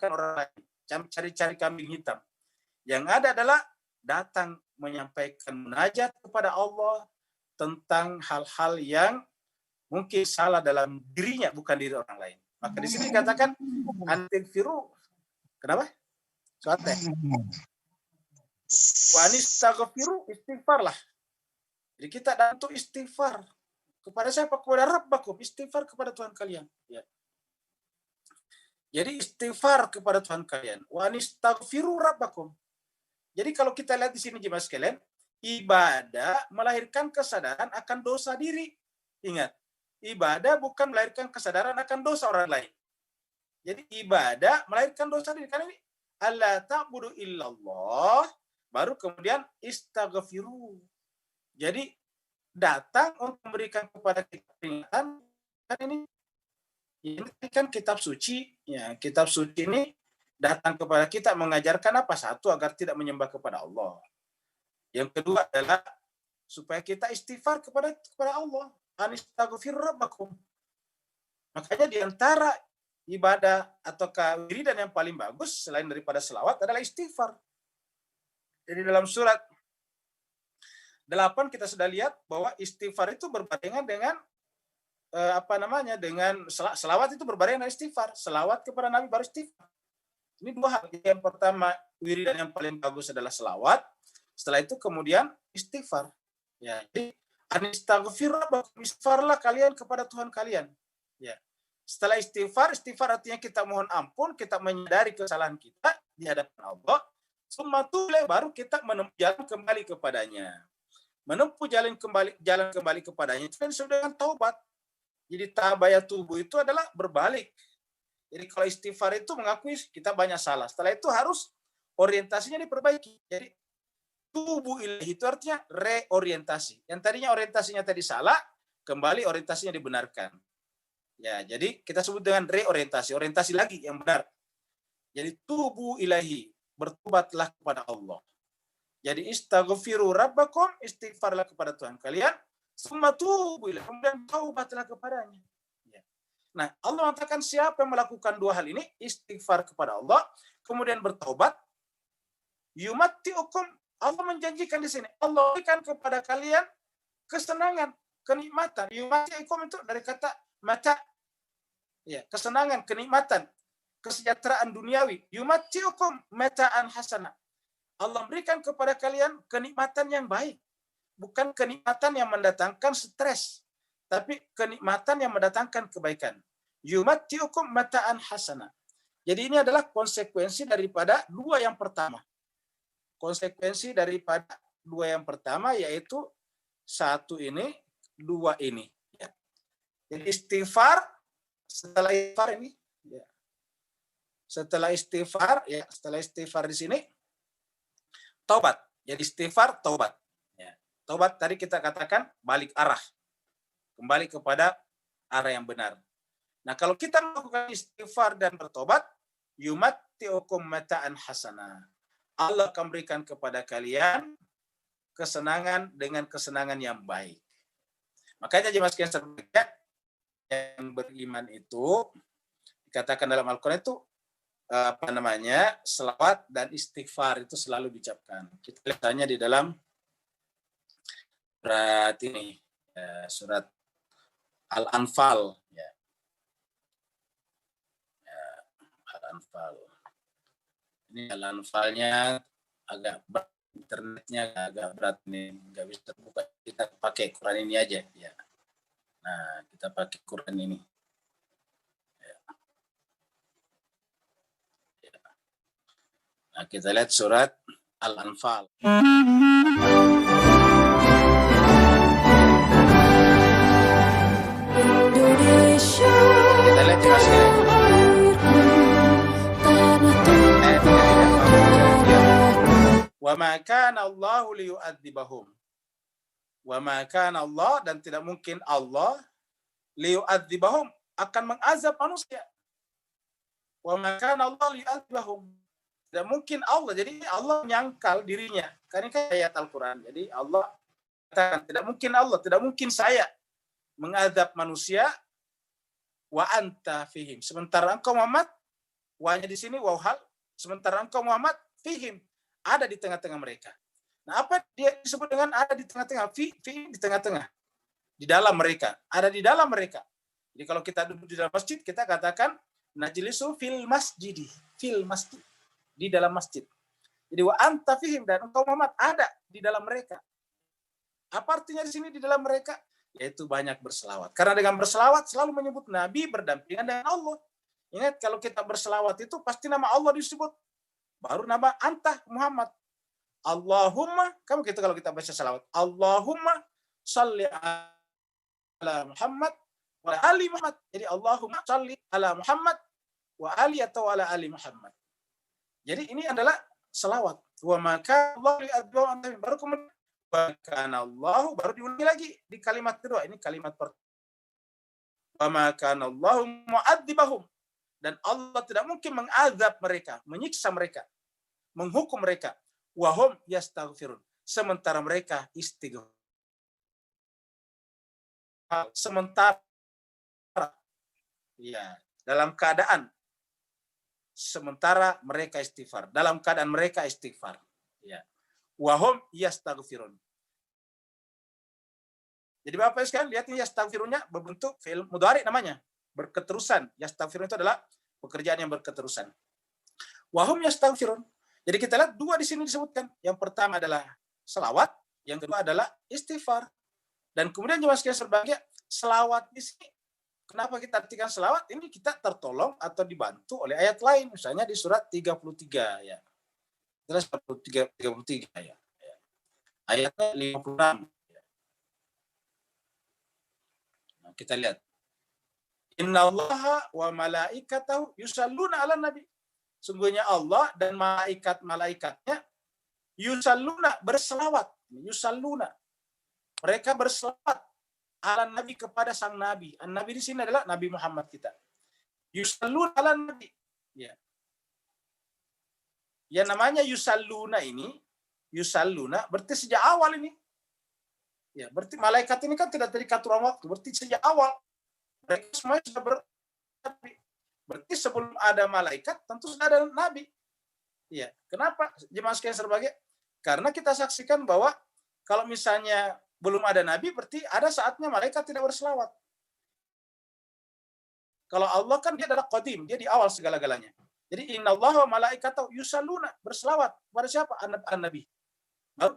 orang lain, cari-cari kambing hitam. Yang ada adalah datang menyampaikan munajat kepada Allah, tentang hal-hal yang mungkin salah dalam dirinya, bukan diri orang lain. Maka di sini dikatakan antikfiru. Kenapa? Soalnya. Wa anistaghfiru, istighfarlah. Jadi kita datang untuk istighfar. Kepada siapa? Kepada Rabbakum. Istighfar kepada Tuhan kalian. Ya. Jadi istighfar kepada Tuhan kalian. Wa anistaghfiru Rabbakum. Jadi kalau kita lihat di sini jemaah sekalian, ibadah melahirkan kesadaran akan dosa diri. Ingat, ibadah bukan melahirkan kesadaran akan dosa orang lain. Jadi ibadah melahirkan dosa diri. Karena ini alla ta'budu illallah, baru kemudian istaghfiru. Jadi datang untuk memberikan kepada kita peringatan. Kan ini kan kitab suci. Ya, kitab suci ini datang kepada kita mengajarkan apa? Satu, agar tidak menyembah kepada Allah. Yang kedua adalah supaya kita istighfar kepada Allah. Anistaghfir rabbakum. Makanya di antara ibadah atau wiridan yang paling bagus selain daripada selawat adalah istighfar. Jadi dalam surat 8 kita sudah lihat bahwa istighfar itu berbarengan dengan dengan selawat itu berbarengan dengan istighfar. Selawat kepada Nabi baru istighfar. Ini dua hal. Yang pertama, wiridan yang paling bagus adalah selawat. Setelah itu kemudian istighfar. Ya, jadi anistaghfir rabbakum, istighfarlah kalian kepada Tuhan kalian. Ya. Setelah istighfar artinya kita mohon ampun, kita menyadari kesalahan kita di hadapan Allah. Summa tule, baru kita menempuh jalan kembali kepadanya. Menempuh jalan kembali kepadanya itu kan sudah dengan taubat. Jadi tabayat tubuh itu adalah berbalik. Jadi kalau istighfar itu mengakui kita banyak salah. Setelah itu harus orientasinya diperbaiki. Jadi tubuh ilahi itu artinya reorientasi. Yang tadinya orientasinya tadi salah, kembali orientasinya dibenarkan. Ya, jadi kita sebut dengan reorientasi, orientasi lagi yang benar. Jadi tubuh ilahi, bertobatlah kepada Allah. Jadi istaghfiru rabbakum, istighfarlah kepada Tuhan kalian, summa tubu ilahi, kemudian taubatlah kepadanya. Ya. Nah, Allah mengatakan siapa yang melakukan dua hal ini, istighfar kepada Allah, kemudian bertaubat, yumatti'ukum, Allah menjanjikan di sini, Allah berikan kepada kalian kesenangan, kenikmatan. Yumatti'ukum itu dari kata mata, ya, kesenangan, kenikmatan, kesejahteraan duniawi. Yumatti'ukum mata'an hasanah. Allah berikan kepada kalian kenikmatan yang baik, bukan kenikmatan yang mendatangkan stres, tapi kenikmatan yang mendatangkan kebaikan. Yumatti'ukum mata'an hasanah. Jadi ini adalah konsekuensi daripada dua yang pertama. Konsekuensi daripada dua yang pertama yaitu satu ini, dua ini. Ya. Jadi istighfar, setelah istighfar ini, ya. Setelah istighfar di sini, taubat. Jadi istighfar, taubat. Ya. Taubat tadi kita katakan balik arah, kembali kepada arah yang benar. Nah, kalau kita melakukan istighfar dan bertobat, yumatti'ukum mata'an hasanah. Allah akan berikan kepada kalian kesenangan dengan kesenangan yang baik. Makanya jemaah sekalian sekalian yang beriman itu dikatakan dalam Al-Quran itu selawat dan istighfar itu selalu diucapkan. Kita lihatnya di dalam surat ini, surat Al-Anfal. Ya. Al-Anfal. Ini Al-Anfalnya agak berat, internetnya agak berat nih, nggak bisa terbuka. Kita pakai Quran ini aja, ya. Nah, kita pakai Quran ini. Ya. Ya. Nah, kita lihat surat Al-Anfal. Kita lihat jelas sekali. Wa ma kana Allahu liyu'adzibahum. Wa ma kana Allah, dan tidak mungkin Allah liyu'adzibahum, akan mengazab manusia. Wa ma kana Allah liyu'adzibahum. Tidak mungkin Allah. Jadi Allah menyangkal dirinya. Karena ini ayat Al-Quran. Jadi Allah katakan tidak mungkin Allah, tidak mungkin saya mengazab manusia wa anta fihim. Sementara engkau Muhammad, wanya di sini waw hal, sementara engkau Muhammad fihim, ada di tengah-tengah mereka. Nah, apa dia disebut dengan ada di tengah-tengah? Fi di tengah-tengah. Di dalam mereka. Ada di dalam mereka. Jadi kalau kita duduk di dalam masjid, kita katakan najlisu fil masjidi. Fil masjid. Di dalam masjid. Jadi wa anta fihim, dan engkau Muhammad ada di dalam mereka. Apa artinya di sini di dalam mereka? Yaitu banyak berselawat. Karena dengan berselawat selalu menyebut Nabi berdampingan dengan Allah. Ingat, kalau kita berselawat itu pasti nama Allah disebut. Baru nama anta Muhammad. Allahumma, kamu gitu kalau kita baca salawat. Allahumma salli ala Muhammad wa ali Muhammad. Jadi Allahumma salli ala Muhammad wa ali atau ala ali Muhammad. Jadi ini adalah salawat. Wa maka Allah li baru kemudian kana Allah baru diulangi lagi di kalimat kedua. Ini kalimat pertama. Wa maka Allah mu'adzibahum, dan Allah tidak mungkin mengazab mereka, menyiksa mereka, menghukum mereka. Wahum yastaghfirun, sementara mereka istighfar. Sementara ya, dalam keadaan sementara mereka istighfar, dalam keadaan mereka istighfar, ya. Wahum yastaghfirun. Jadi Bapak sekalian lihat ini yastaghfirunnya berbentuk fi'il mudhari namanya, berketerusan. Yastaghfirun itu adalah pekerjaan yang berketerusan. Wahum yastaghfirun. Jadi kita lihat dua di sini disebutkan. Yang pertama adalah selawat, yang kedua adalah istighfar. Dan kemudian jemaah sekalian sebagai selawat di sini. Kenapa kita artikan selawat? Ini kita tertolong atau dibantu oleh ayat lain, misalnya di surat 33 ya. Jelas 33 ya. Ayatnya 56. Nah, kita lihat. Innallaha wa malaikatahu yusalluna 'alan nabi. Sungguhnya Allah dan malaikat-malaikatnya yusalluna, berselawat. Yusalluna. Mereka berselawat ala nabi, kepada sang nabi. An-nabi di sini adalah Nabi Muhammad kita. Yusalluna ala nabi. Ya. Yang namanya yusalluna ini, yusalluna berarti sejak awal ini. Ya, berarti malaikat ini kan tidak dari aturan waktu, berarti sejak awal. Mereka semuanya sudah bernabi. Berarti sebelum ada malaikat, tentu sudah ada nabi. Ya, kenapa? Jemaah sekalian sebagai, karena kita saksikan bahwa kalau misalnya belum ada nabi, berarti ada saatnya malaikat tidak berselawat. Kalau Allah kan dia adalah qadim, dia di awal segala-galanya. Jadi innallaha wa malaikatahu yusalluna, berselawat pada siapa? An-nabi.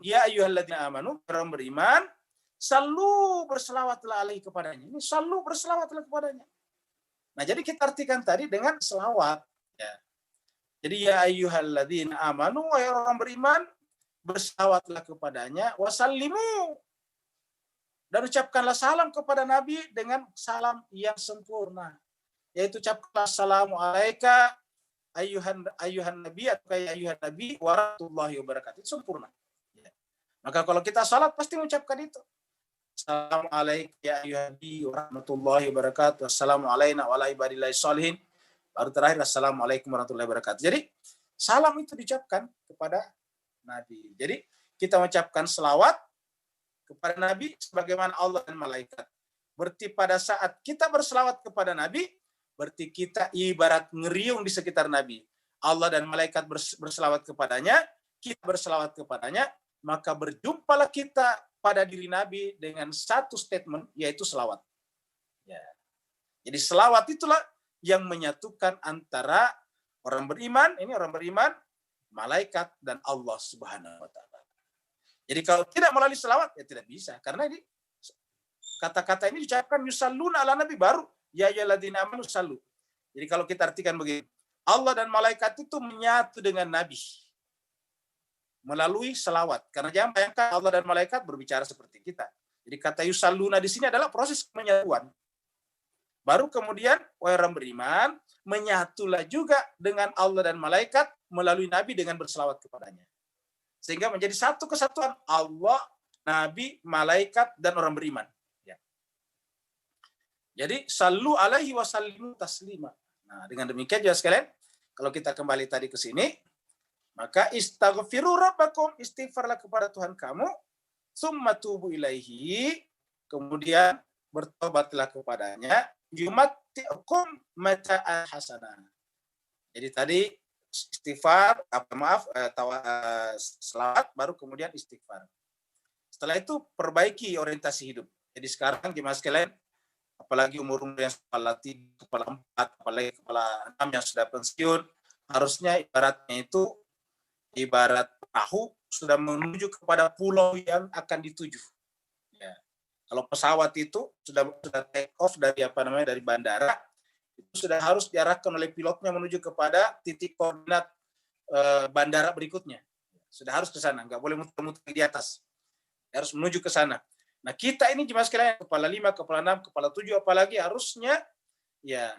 Ya ayyuhalladzina amanu, orang beriman, sallu, berselawatlah alaihi kepadanya. Ini sallu, berselawatlah kepadanya. Nah, jadi kita artikan tadi dengan selawat. Ya. Jadi ya ayyuhalladzina amanu, wahai orang beriman, berselawatlah kepadanya, wasallimu, dan ucapkanlah salam kepada Nabi dengan salam yang sempurna. Yaitu ucapkanlah assalamu alaika ayyuhan nabi atau ayyuhan nabi warahmatullahi wabarakatuh. Itu sempurna. Ya. Maka kalau kita salat pasti mengucapkan itu. Assalamualaikum ya ayyuhan nabi warahmatullahi wabarakatuh. Assalamu alayna wa ala ibadillahi sholihin. Baru terakhir assalamualaikum warahmatullahi wabarakatuh. Jadi salam itu diucapkan kepada Nabi. Jadi kita mengucapkan selawat kepada Nabi sebagaimana Allah dan malaikat. Berarti pada saat kita berselawat kepada Nabi, berarti kita ibarat ngeriung di sekitar Nabi. Allah dan malaikat berselawat kepadanya, kita berselawat kepadanya, maka berjumpalah kita pada diri Nabi dengan satu statement, yaitu selawat. Ya. Jadi selawat itulah yang menyatukan antara orang beriman, ini orang beriman, malaikat, dan Allah Subhanahu wa Ta'ala. Jadi kalau tidak melalui selawat, ya tidak bisa. Karena ini kata-kata ini diucapkan yusalluna ala nabi, baru ya ayyuhalladzina amanu sallu. Jadi kalau kita artikan begini, Allah dan malaikat itu menyatu dengan Nabi melalui selawat. Karena jangan bayangkan Allah dan malaikat berbicara seperti kita. Jadi kata yusalluna di sini adalah proses penyatuan. Baru kemudian orang beriman menyatulah juga dengan Allah dan malaikat melalui Nabi dengan berselawat kepadanya. Sehingga menjadi satu kesatuan Allah, Nabi, malaikat, dan orang beriman. Ya. Jadi sallu alaihi wa sallimu taslima. Nah, dengan demikian juga sekalian, kalau kita kembali tadi ke sini, maka istaghfiru rabbakum, istighfarlah kepada Tuhan kamu, summa tubu ilaihi, kemudian bertobatlah kepadanya, yumatti'ukum mata'an hasanah. Jadi tadi istighfar, selawat, baru kemudian istighfar. Setelah itu perbaiki orientasi hidup. Jadi sekarang jemaah sekalian, apalagi umur-umur yang kepala 3, kepala 4, apalagi kepala 6 yang sudah pensiun, harusnya ibaratnya itu ibarat perahu sudah menuju kepada pulau yang akan dituju. Ya. Kalau pesawat itu sudah take off dari dari bandara, itu sudah harus diarahkan oleh pilotnya menuju kepada titik koordinat bandara berikutnya. Sudah harus ke sana, nggak boleh muter-muter di atas. Harus menuju ke sana. Nah, kita ini jemaah sekalian kepala 5, kepala 6, kepala 7 apalagi harusnya ya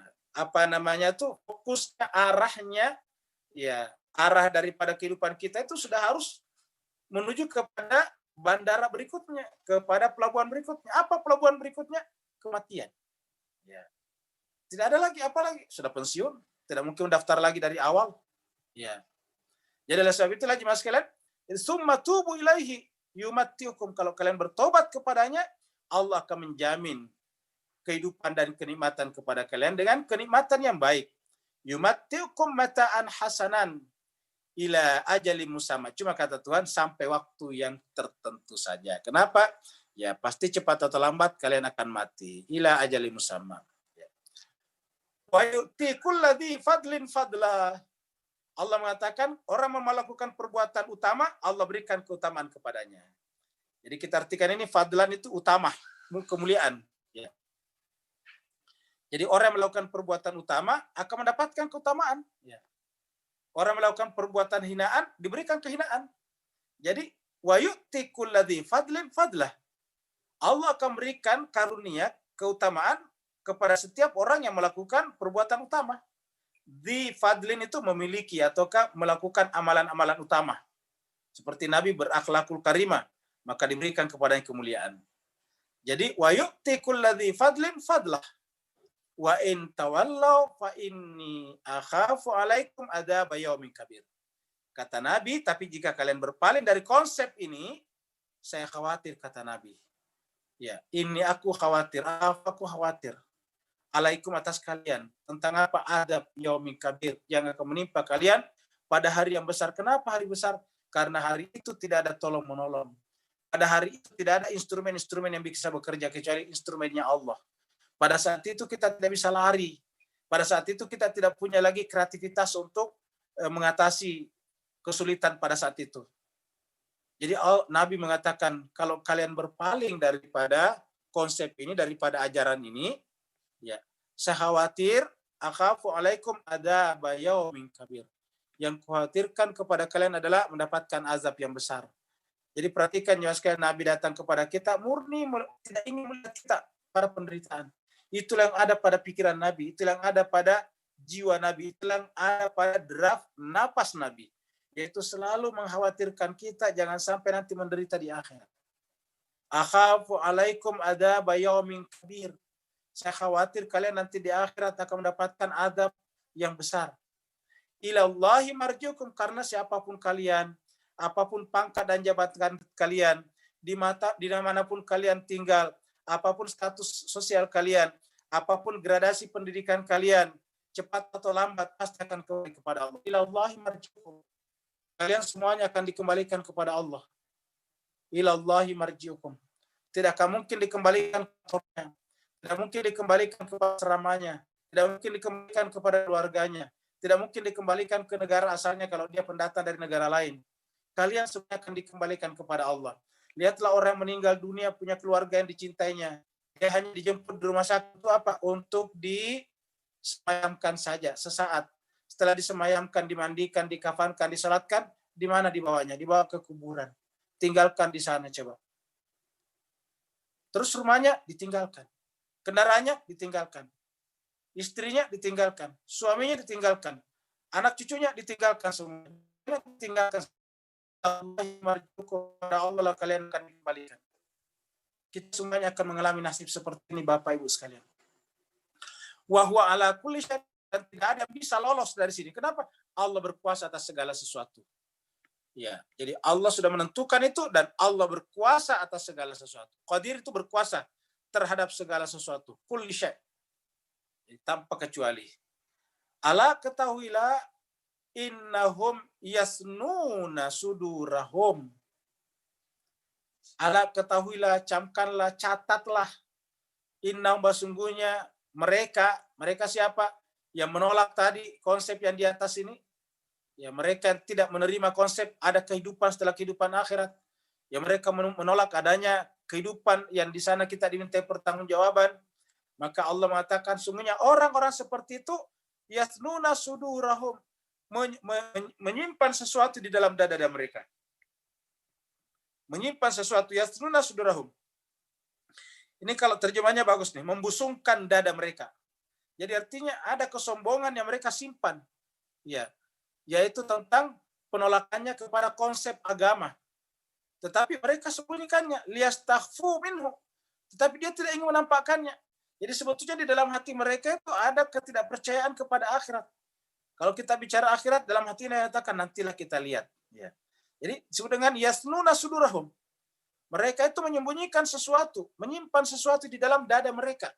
fokusnya arahnya ya arah daripada kehidupan kita itu sudah harus menuju kepada bandara berikutnya, kepada pelabuhan berikutnya. Apa pelabuhan berikutnya? Kematian. Ya. Tidak ada lagi apalagi sudah pensiun, tidak mungkin daftar lagi dari awal. Ya. Jadi oleh sebab itulah jemaah sekalian, summa tubu ilaihi yumattiukum, kalau kalian bertobat kepadanya, Allah akan menjamin kehidupan dan kenikmatan kepada kalian dengan kenikmatan yang baik. Yumattiukum mata'an hasanan ila ajali musamma. Cuma kata Tuhan sampai waktu yang tertentu saja. Kenapa? Ya pasti cepat atau lambat kalian akan mati. Ila ajali musamma. Wa yu'ti kulladzi fadlin fadla. Allah mengatakan orang yang melakukan perbuatan utama, Allah berikan keutamaan kepadanya. Jadi kita artikan ini fadlan itu utama, kemuliaan. Ya. Jadi orang yang melakukan perbuatan utama akan mendapatkan keutamaan. Ya. Orang melakukan perbuatan hinaan diberikan kehinaan. Jadi wa yu'ti kulladzi fadlin fadlah. Allah akan berikan karunia, keutamaan kepada setiap orang yang melakukan perbuatan utama. Di fadlin itu memiliki ataukah melakukan amalan-amalan utama. Seperti Nabi berakhlakul karimah, maka diberikan kepadanya kemuliaan. Jadi wa yu'ti kulladzi fadlin fadlah. Wa in tawallaw fa inni akhafu alaikum adzab yaumin kabir. Kata Nabi, tapi jika kalian berpaling dari konsep ini, saya khawatir, kata Nabi. Ya, ini aku khawatir, aku khawatir. Alaikum atas kalian. Tentang apa? Adab yaumin kabir, yang akan menimpa kalian pada hari yang besar. Kenapa hari besar? Karena hari itu tidak ada tolong-menolong. Pada hari itu tidak ada instrumen-instrumen yang bisa bekerja kecuali instrumennya Allah. Pada saat itu kita tidak bisa lari. Pada saat itu kita tidak punya lagi kreativitas untuk mengatasi kesulitan pada saat itu. Jadi Nabi mengatakan, kalau kalian berpaling daripada konsep ini, daripada ajaran ini, ya, saya khawatir akhafu alaikum adzab yaumin kabir. Yang khawatirkan kepada kalian adalah mendapatkan azab yang besar. Jadi perhatikan ya sekalian, Nabi datang kepada kita murni tidak ingin melihat kita pada penderitaan. Itulah yang ada pada pikiran Nabi, itulah yang ada pada jiwa Nabi, itulah yang ada pada draft napas Nabi, yaitu selalu mengkhawatirkan kita jangan sampai nanti menderita di akhirat. Akhafu alaikum adzab yaumin kabir. Saya khawatir kalian nanti di akhirat akan mendapatkan azab yang besar. Ilallahi marjiukum, karena siapapun kalian, apapun pangkat dan jabatan kalian, di manapun kalian tinggal, apapun status sosial kalian, apapun gradasi pendidikan kalian, cepat atau lambat pasti akan kembali kepada Allah. Ilallahi marjiukum. Kalian semuanya akan dikembalikan kepada Allah. Ilallahi marjiukum. Tidak akan mungkin dikembalikan kepada tidak mungkin dikembalikan kepada seramanya, tidak mungkin dikembalikan kepada keluarganya, tidak mungkin dikembalikan ke negara asalnya kalau dia pendatang dari negara lain. Kalian semua akan dikembalikan kepada Allah. Lihatlah orang meninggal dunia punya keluarga yang dicintainya. Dia hanya dijemput di rumah sakit itu apa? Untuk disemayamkan saja sesaat. Setelah disemayamkan, dimandikan, dikafankan, disalatkan, di mana dibawanya? Dibawa ke kuburan. Tinggalkan di sana coba. Terus rumahnya ditinggalkan. Kendaraannya ditinggalkan. Istrinya ditinggalkan. Suaminya ditinggalkan. Anak cucunya ditinggalkan semua. Ditinggalkan. Allah kalian akan dikembalikan. Kita semuanya akan mengalami nasib seperti ini Bapak Ibu sekalian. Wa huwa ala kulli syai'in, dan tidak ada yang bisa lolos dari sini. Kenapa? Allah berkuasa atas segala sesuatu. Ya, jadi Allah sudah menentukan itu dan Allah berkuasa atas segala sesuatu. Qadir itu berkuasa terhadap segala sesuatu. Kulli syai'. Tanpa kecuali. Ala ketahuilah innahum yasnuna sudurahum. Ala ketahuilah, camkanlah, catatlah, innahum sesungguhnya mereka siapa? Yang menolak tadi konsep yang di atas ini. Ya, mereka tidak menerima konsep ada kehidupan setelah kehidupan akhirat. Ya, mereka menolak adanya kehidupan yang di sana kita diminta pertanggungjawaban. Maka Allah mengatakan sungguhnya orang-orang seperti itu yasnuna sudurahum, menyimpan sesuatu di dalam dada mereka. Menyimpan sesuatu, yasnuna sudurahum. Ini kalau terjemahnya bagus nih, membusungkan dada mereka. Jadi artinya ada kesombongan yang mereka simpan. Ya, yaitu tentang penolakannya kepada konsep agama. Tetapi mereka sembunyikannya, liyastakhfu minhu. Tetapi dia tidak ingin menampakkannya. Jadi sebetulnya di dalam hati mereka itu ada ketidakpercayaan kepada akhirat. Kalau kita bicara akhirat, dalam hati ini katakan nantilah kita lihat. Ya. Jadi disebut dengan yasnuna sudurahum. Mereka itu menyembunyikan sesuatu, menyimpan sesuatu di dalam dada mereka.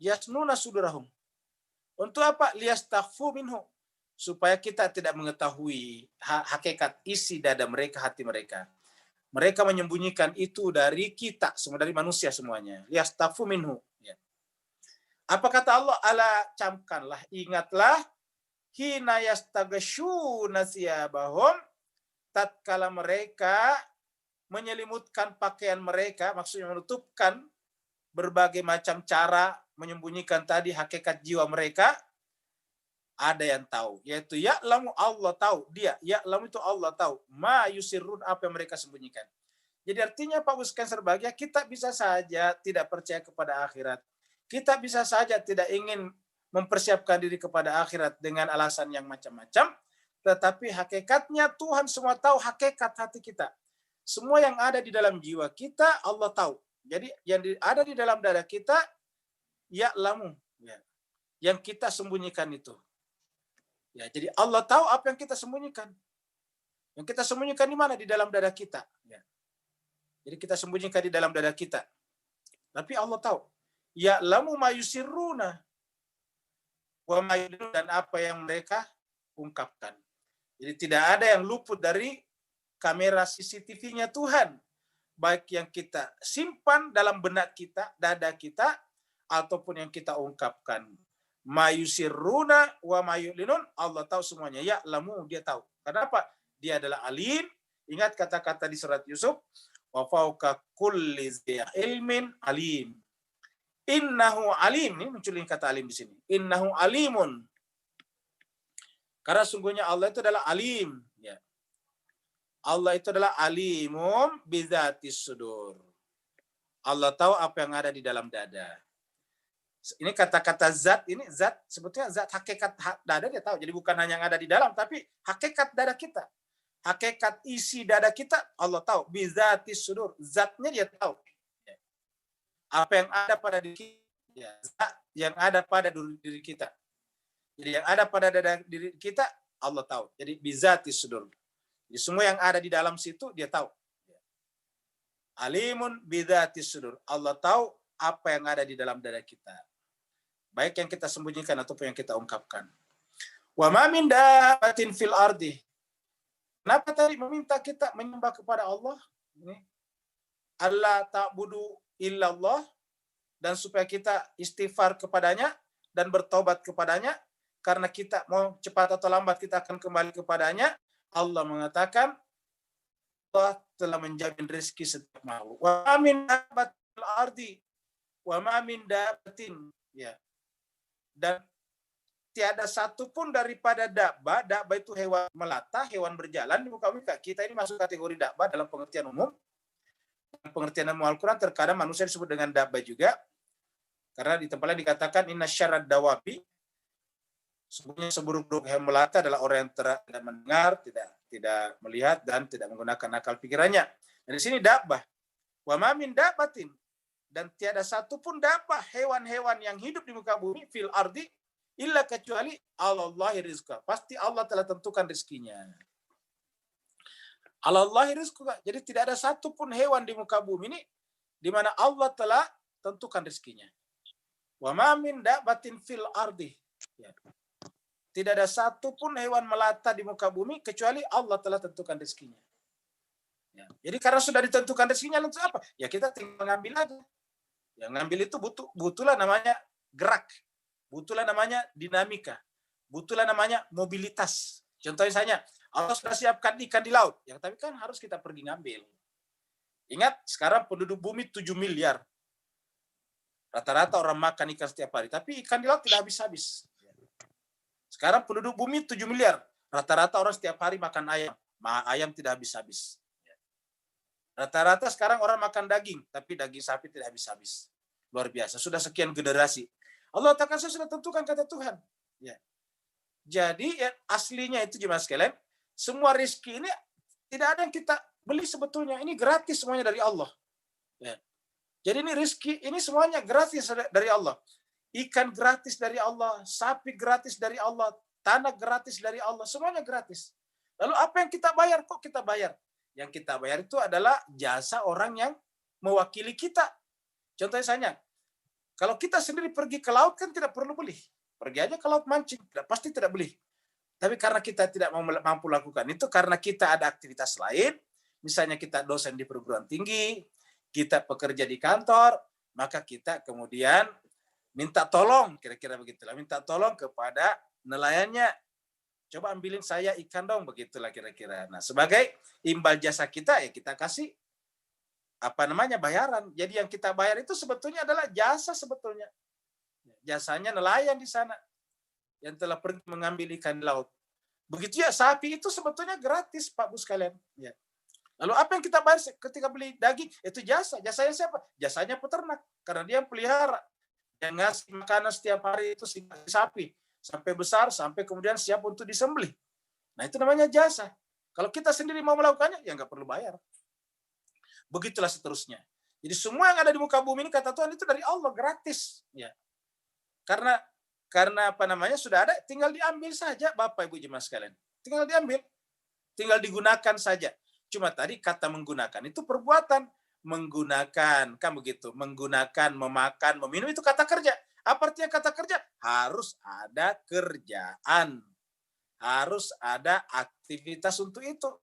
Yasnuna sudurahum. Untuk apa? Liyastakhfu minhu. Supaya kita tidak mengetahui hakikat isi dada mereka, hati mereka. Mereka menyembunyikan itu dari kita, semua dari manusia semuanya. Liyastakhfu minhu. Ya. Apa kata Allah? Ala, camkanlah, ingatlah, hina yastaghsyuna thiyabahum, tatkala mereka menyelimutkan pakaian mereka, maksudnya menutupkan berbagai macam cara menyembunyikan tadi hakikat jiwa mereka. Ada yang tahu, yaitu ya'lamu, Allah tahu, dia ya'lamu itu Allah tahu, ma yusirrun, apa yang mereka sembunyikan. Jadi artinya Pak Uskan Serbahagia, kita bisa saja tidak percaya kepada akhirat. Kita bisa saja tidak ingin mempersiapkan diri kepada akhirat dengan alasan yang macam-macam, tetapi hakikatnya Tuhan semua tahu hakikat hati kita. Semua yang ada di dalam jiwa kita Allah tahu. Jadi yang ada di dalam dada kita ya'lamu, ya, yang kita sembunyikan itu. Ya, jadi Allah tahu apa yang kita sembunyikan. Yang kita sembunyikan di mana? Di dalam dada kita. Ya. Jadi kita sembunyikan di dalam dada kita. Tapi Allah tahu. Ya'lamu ma yusirruna wa ma yulun, dan apa yang mereka ungkapkan. Jadi tidak ada yang luput dari kamera CCTV-nya Tuhan. Baik yang kita simpan dalam benak kita, dada kita, ataupun yang kita ungkapkan. Ma yusirruna wa ma yulinun, Allah tahu semuanya. Ya'lamu, dia tahu. Kenapa? Dia adalah alim. Ingat kata-kata di surat Yusuf, wa fauqa kulli dzi ilmin alim. Innahu alim, ini muncul kata alim di sini. Innahu alimun. Karena sungguhnya Allah itu adalah alim, ya. Allah itu adalah alimum bizatis sudur. Allah tahu apa yang ada di dalam dada. Ini kata-kata zat, ini zat sebetulnya zat hakikat dada dia tahu. Jadi bukan hanya yang ada di dalam, tapi hakikat dada kita. Hakikat isi dada kita Allah tahu. Bizatis sudur, zatnya dia tahu. Apa yang ada pada diri kita, ya, zat yang ada pada diri kita. Jadi yang ada pada dada diri kita Allah tahu. Jadi bizatis sudur. Jadi semua yang ada di dalam situ dia tahu. Alimun bizatis sudur. Allah tahu apa yang ada di dalam dada kita. Baik yang kita sembunyikan ataupun yang kita ungkapkan. Wa ma min dabbatin fil ardi. Kenapa tadi meminta kita menyembah kepada Allah? Ini. Allah ta'budu illallah, dan supaya kita istighfar kepadanya dan bertobat kepadanya, karena kita mau cepat atau lambat kita akan kembali kepadanya. Allah mengatakan Allah telah menjamin rezeki setiap makhluk. Wa ma min dabbatin fil ardi wa ma min dabbatin, ya. Dan tiada satu pun daripada dabba itu hewan melata, hewan berjalan di muka bumi. Kita ini masuk kategori dabba dalam pengertian umum. Pengertian dalam Al-Quran terkadang manusia disebut dengan dabba juga. Karena di tempatnya dikatakan inna syarrad dawabi, sebenarnya seburuk-buruk hewan melata adalah orang yang tidak mendengar, tidak melihat, dan tidak menggunakan akal pikirannya. Dan di sini dabba. Wa ma min dabbatin, dan tiada satu pun dapat hewan-hewan yang hidup di muka bumi fil ardi illa kecuali Allahi rizqa. Pasti Allah telah tentukan rezekinya. Allahi rizqa. Jadi tidak ada satu pun hewan di muka bumi ini di mana Allah telah tentukan rezekinya. Wa ma min dabbatin fil ardi. Ya. Tidak ada satu pun hewan melata di muka bumi kecuali Allah telah tentukan rezekinya. Ya. Jadi karena sudah ditentukan rezekinya, lalu apa? Ya kita tinggal ngambil aja. Yang ngambil itu butuhlah namanya gerak, butuhlah namanya dinamika, butuhlah namanya mobilitas. Contohnya misalnya, Allah sudah siapkan ikan di laut, ya tapi kan harus kita pergi ngambil. Ingat, sekarang penduduk bumi 7 miliar. Rata-rata orang makan ikan setiap hari, tapi ikan di laut tidak habis-habis. Sekarang penduduk bumi 7 miliar. Rata-rata orang setiap hari makan ayam. Ayam tidak habis-habis. Rata-rata sekarang orang makan daging, tapi daging sapi tidak habis-habis. Luar biasa. Sudah sekian generasi. Allah katakan saya sudah tentukan kata Tuhan. Ya. Jadi ya, aslinya itu jemaah sekalian, semua rezeki ini tidak ada yang kita beli sebetulnya. Ini gratis semuanya dari Allah. Ya. Jadi ini rezeki, ini semuanya gratis dari Allah. Ikan gratis dari Allah, sapi gratis dari Allah, tanah gratis dari Allah, semuanya gratis. Lalu apa yang kita bayar? Kok kita bayar? Yang kita bayar itu adalah jasa orang yang mewakili kita. Contohnya misalnya, kalau kita sendiri pergi ke laut kan tidak perlu beli. Pergi aja ke laut mancing, pasti tidak beli. Tapi karena kita tidak mampu lakukan itu, karena kita ada aktivitas lain, misalnya kita dosen di perguruan tinggi, kita pekerja di kantor, maka kita kemudian minta tolong, kira-kira begitulah. Minta tolong kepada nelayannya. Coba ambilin saya ikan dong, begitulah kira-kira. Nah, sebagai imbal jasa kita, ya kita kasih bayaran. Jadi yang kita bayar itu sebetulnya adalah jasa sebetulnya. Jasanya nelayan di sana yang telah pergi mengambil ikan di laut. Begitu ya, sapi itu sebetulnya gratis, Pak Bu sekalian. Ya. Lalu apa yang kita bayar ketika beli daging? Itu jasa. Jasanya siapa? Jasanya peternak. Karena dia yang pelihara. Yang ngasih makanan setiap hari itu sapi sampai besar, sampai kemudian siap untuk disembelih. Nah, itu namanya jasa. Kalau kita sendiri mau melakukannya, ya nggak perlu bayar. Begitulah seterusnya. Jadi semua yang ada di muka bumi ini kata Tuhan itu dari Allah, gratis. Ya. Karena sudah ada, tinggal diambil saja Bapak Ibu jemaah sekalian. Tinggal diambil. Tinggal digunakan saja. Cuma tadi kata menggunakan itu perbuatan. Menggunakan, kan begitu. Menggunakan, memakan, meminum itu kata kerja. Apa artinya kata kerja? Harus ada kerjaan. Harus ada aktivitas untuk itu.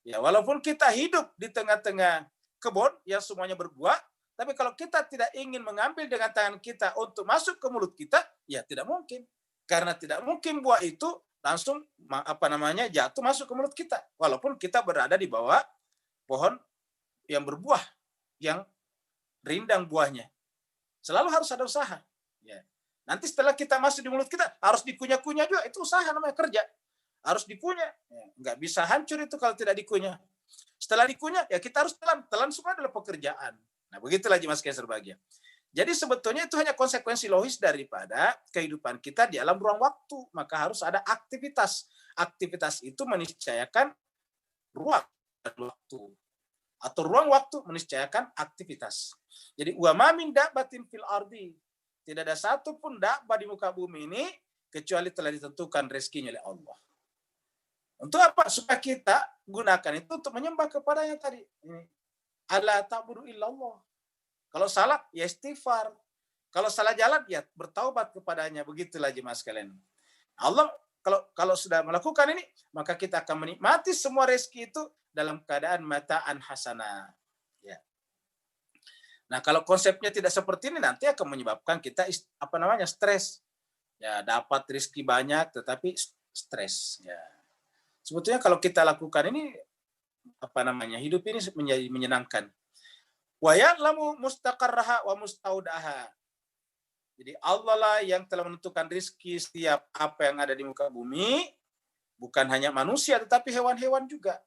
Ya, walaupun kita hidup di tengah-tengah kebun yang semuanya berbuah, tapi kalau kita tidak ingin mengambil dengan tangan kita untuk masuk ke mulut kita, ya tidak mungkin. Karena tidak mungkin buah itu langsung jatuh masuk ke mulut kita. Walaupun kita berada di bawah pohon yang berbuah, yang rindang buahnya. Selalu harus ada usaha. Ya. Nanti setelah kita masuk di mulut kita, harus dikunyah-kunyah juga. Itu usaha namanya, kerja. Harus dikunyah. Ya. Nggak bisa hancur itu kalau tidak dikunyah. Setelah dikunyah, ya kita harus telan. Telan semua adalah pekerjaan. Nah, begitulah jemaah sekalian berbahagia. Jadi sebetulnya itu hanya konsekuensi logis daripada kehidupan kita di alam ruang waktu. Maka harus ada aktivitas. Aktivitas itu meniscayakan ruang dan waktu. Atau ruang waktu meniscayakan aktivitas. Jadi wa ma min dabbatin fil ardi, tidak ada satu pun dabba di muka bumi ini kecuali telah ditentukan rezekinya oleh Allah. Untuk apa? Supaya kita gunakan itu untuk menyembah kepadanya tadi. Alla ta'budu illallah. Kalau salah ya istighfar. Kalau salah jalan ya bertaubat kepadanya. Begitulah jemaah sekalian. Allah kalau sudah melakukan ini, maka kita akan menikmati semua rezeki itu dalam keadaan mataan hasanah. Ya. Nah, kalau konsepnya tidak seperti ini, nanti akan menyebabkan kita stres. Ya, dapat rezeki banyak tetapi stres. Ya. Sebetulnya kalau kita lakukan ini, hidup ini menjadi menyenangkan. Wa ya'lamu mustaqarraha wa mustaudaha. Jadi Allah lah yang telah menentukan rezeki setiap apa yang ada di muka bumi, bukan hanya manusia tetapi hewan-hewan juga.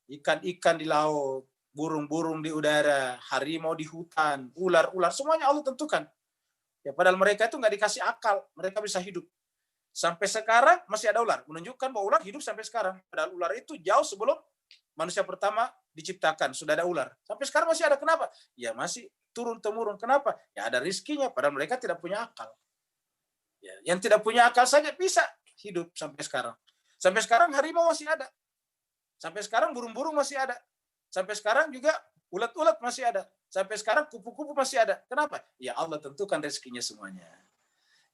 Ikan-ikan di laut, burung-burung di udara, harimau di hutan, ular-ular, semuanya Allah tentukan. Ya, padahal mereka itu nggak dikasih akal, mereka bisa hidup. Sampai sekarang masih ada ular, menunjukkan bahwa ular hidup sampai sekarang. Padahal ular itu jauh sebelum manusia pertama diciptakan, sudah ada ular. Sampai sekarang masih ada, kenapa? Ya masih turun-temurun, kenapa? Ya ada rizkinya, padahal mereka tidak punya akal. Ya, yang tidak punya akal saja bisa hidup sampai sekarang. Sampai sekarang harimau masih ada. Sampai sekarang burung-burung masih ada. Sampai sekarang juga ulat-ulat masih ada. Sampai sekarang kupu-kupu masih ada. Kenapa? Ya Allah tentukan rezekinya semuanya.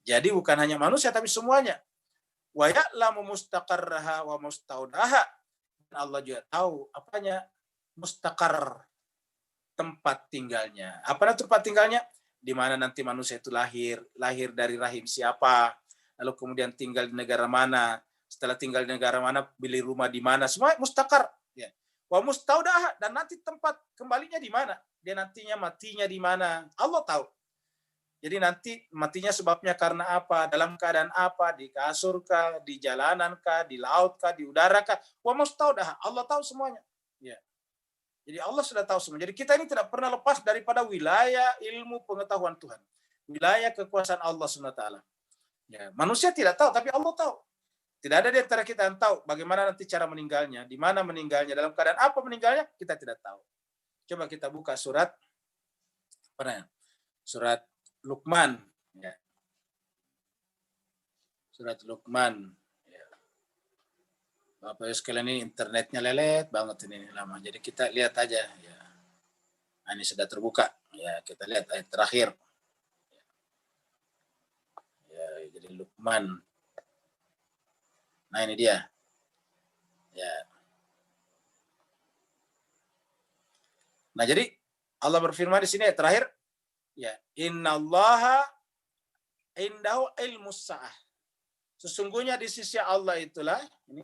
Jadi bukan hanya manusia tapi semuanya. Wa ya'lamu mustaqarraha wa mustaudaha. Allah juga tahu apanya mustaqar, tempat tinggalnya. Apa tempat tinggalnya? Di mana nanti manusia itu lahir dari rahim siapa, lalu kemudian tinggal di negara mana, setelah tinggal di negara mana, beli rumah di mana, semua mustaqar. Ya. Wa mustaudaha, dan nanti tempat kembalinya di mana, dia nantinya matinya di mana, Allah tahu. Jadi nanti matinya sebabnya karena apa, dalam keadaan apa, di kasur kah, di jalanan kah, di laut kah, di udara kah, wa mustaudaha, Allah tahu semuanya. Ya. Jadi Allah sudah tahu semua. Jadi kita ini tidak pernah lepas daripada wilayah ilmu pengetahuan Tuhan. Wilayah kekuasaan Allah SWT. Ya, manusia tidak tahu, tapi Allah tahu. Tidak ada di antara kita yang tahu bagaimana nanti cara meninggalnya, di mana meninggalnya, dalam keadaan apa meninggalnya, kita tidak tahu. Coba kita buka surat mana ya? Surat Luqman. Ya. Surat Luqman. Ya. Bapak sekalian, ini internetnya lelet banget ini lama. Jadi kita lihat aja. Ya. Nah, ini sudah terbuka. Ya, kita lihat ayat terakhir. Ya, jadi Luqman. Nah, ini dia. Ya. Nah, jadi Allah berfirman di sini terakhir, ya, innallaha indahu ilmus sa'ah. Sesungguhnya di sisi Allah itulah, ini,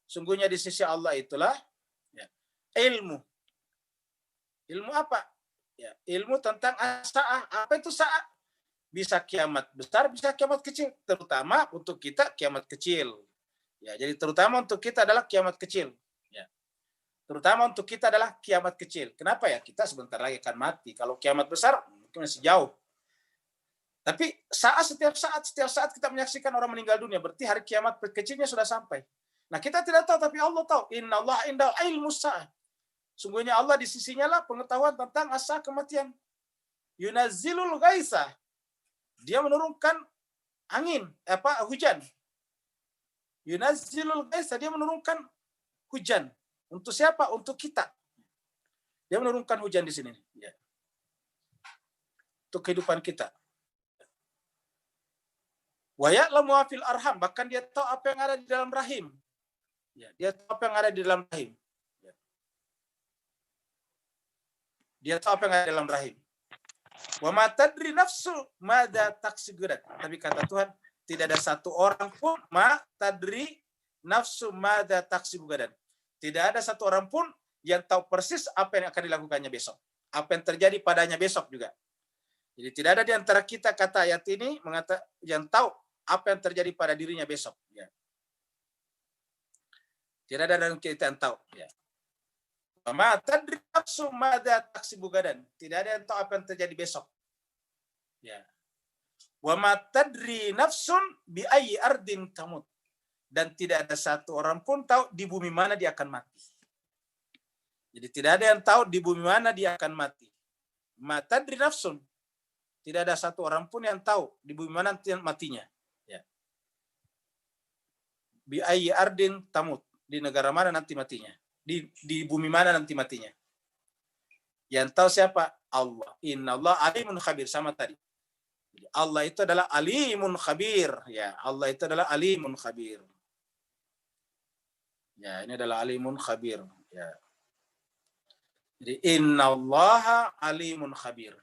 sungguhnya di sisi Allah itulah, ya, ilmu. Ilmu apa? Ya, ilmu tentang as-sa'ah. Apa itu sa'ah? Bisa kiamat besar, bisa kiamat kecil. Terutama untuk kita kiamat kecil. Ya, jadi terutama untuk kita adalah kiamat kecil. Ya. Terutama untuk kita adalah kiamat kecil. Kenapa ya? Kita sebentar lagi akan mati. Kalau kiamat besar mungkin masih jauh. Tapi setiap saat kita menyaksikan orang meninggal dunia, berarti hari kiamat kecilnya sudah sampai. Nah, kita tidak tahu, tapi Allah tahu. Innallaha indahu ilmus sa'ah. Sungguhnya Allah di sisinya lah pengetahuan tentang asa kematian. Yunazzilul ghaitsa. Dia menurunkan angin, hujan. Yunazzilul ghaitsa, dia menurunkan hujan. Untuk siapa? Untuk kita. Dia menurunkan hujan di sini. Ya. Untuk kehidupan kita. Wa ya'lamu ma fil arham, bahkan dia tahu apa yang ada di dalam rahim. Ya, dia tahu apa yang ada di dalam rahim. Ya. Dia tahu apa yang ada di dalam rahim. Wa ma tadri nafsu madza taksibu gadan. Tapi kata Tuhan, tidak ada satu orang pun ma tadri nafsu madza taksibu gadan. Tidak ada satu orang pun yang tahu persis apa yang akan dilakukannya besok. Apa yang terjadi padanya besok juga. Jadi tidak ada di antara kita, kata ayat ini, yang tahu apa yang terjadi pada dirinya besok. Ya. Tidak ada dalam kita yang tahu. Ya. Ma tadri nafsu madza taksibu gadan. Tidak ada yang tahu apa yang terjadi besok. Ya. Wa ma tadri nafsun bi ayyi ardin tamut. Dan tidak ada satu orang pun tahu di bumi mana dia akan mati. Jadi tidak ada yang tahu di bumi mana dia akan mati. Ma tadri nafsun. Tidak ada satu orang pun yang tahu di bumi mana matinya. Ya. Bi ayyi ardin tamut. Di negara mana nanti matinya. Di bumi mana nanti matinya. Yang tahu siapa? Allah. Innallaha alimun khabir, sama tadi. Allah itu adalah alimun khabir. Ya, Allah itu adalah alimun khabir. Ya, ini adalah alimun khabir. Ya. Jadi innallaha alimun khabir.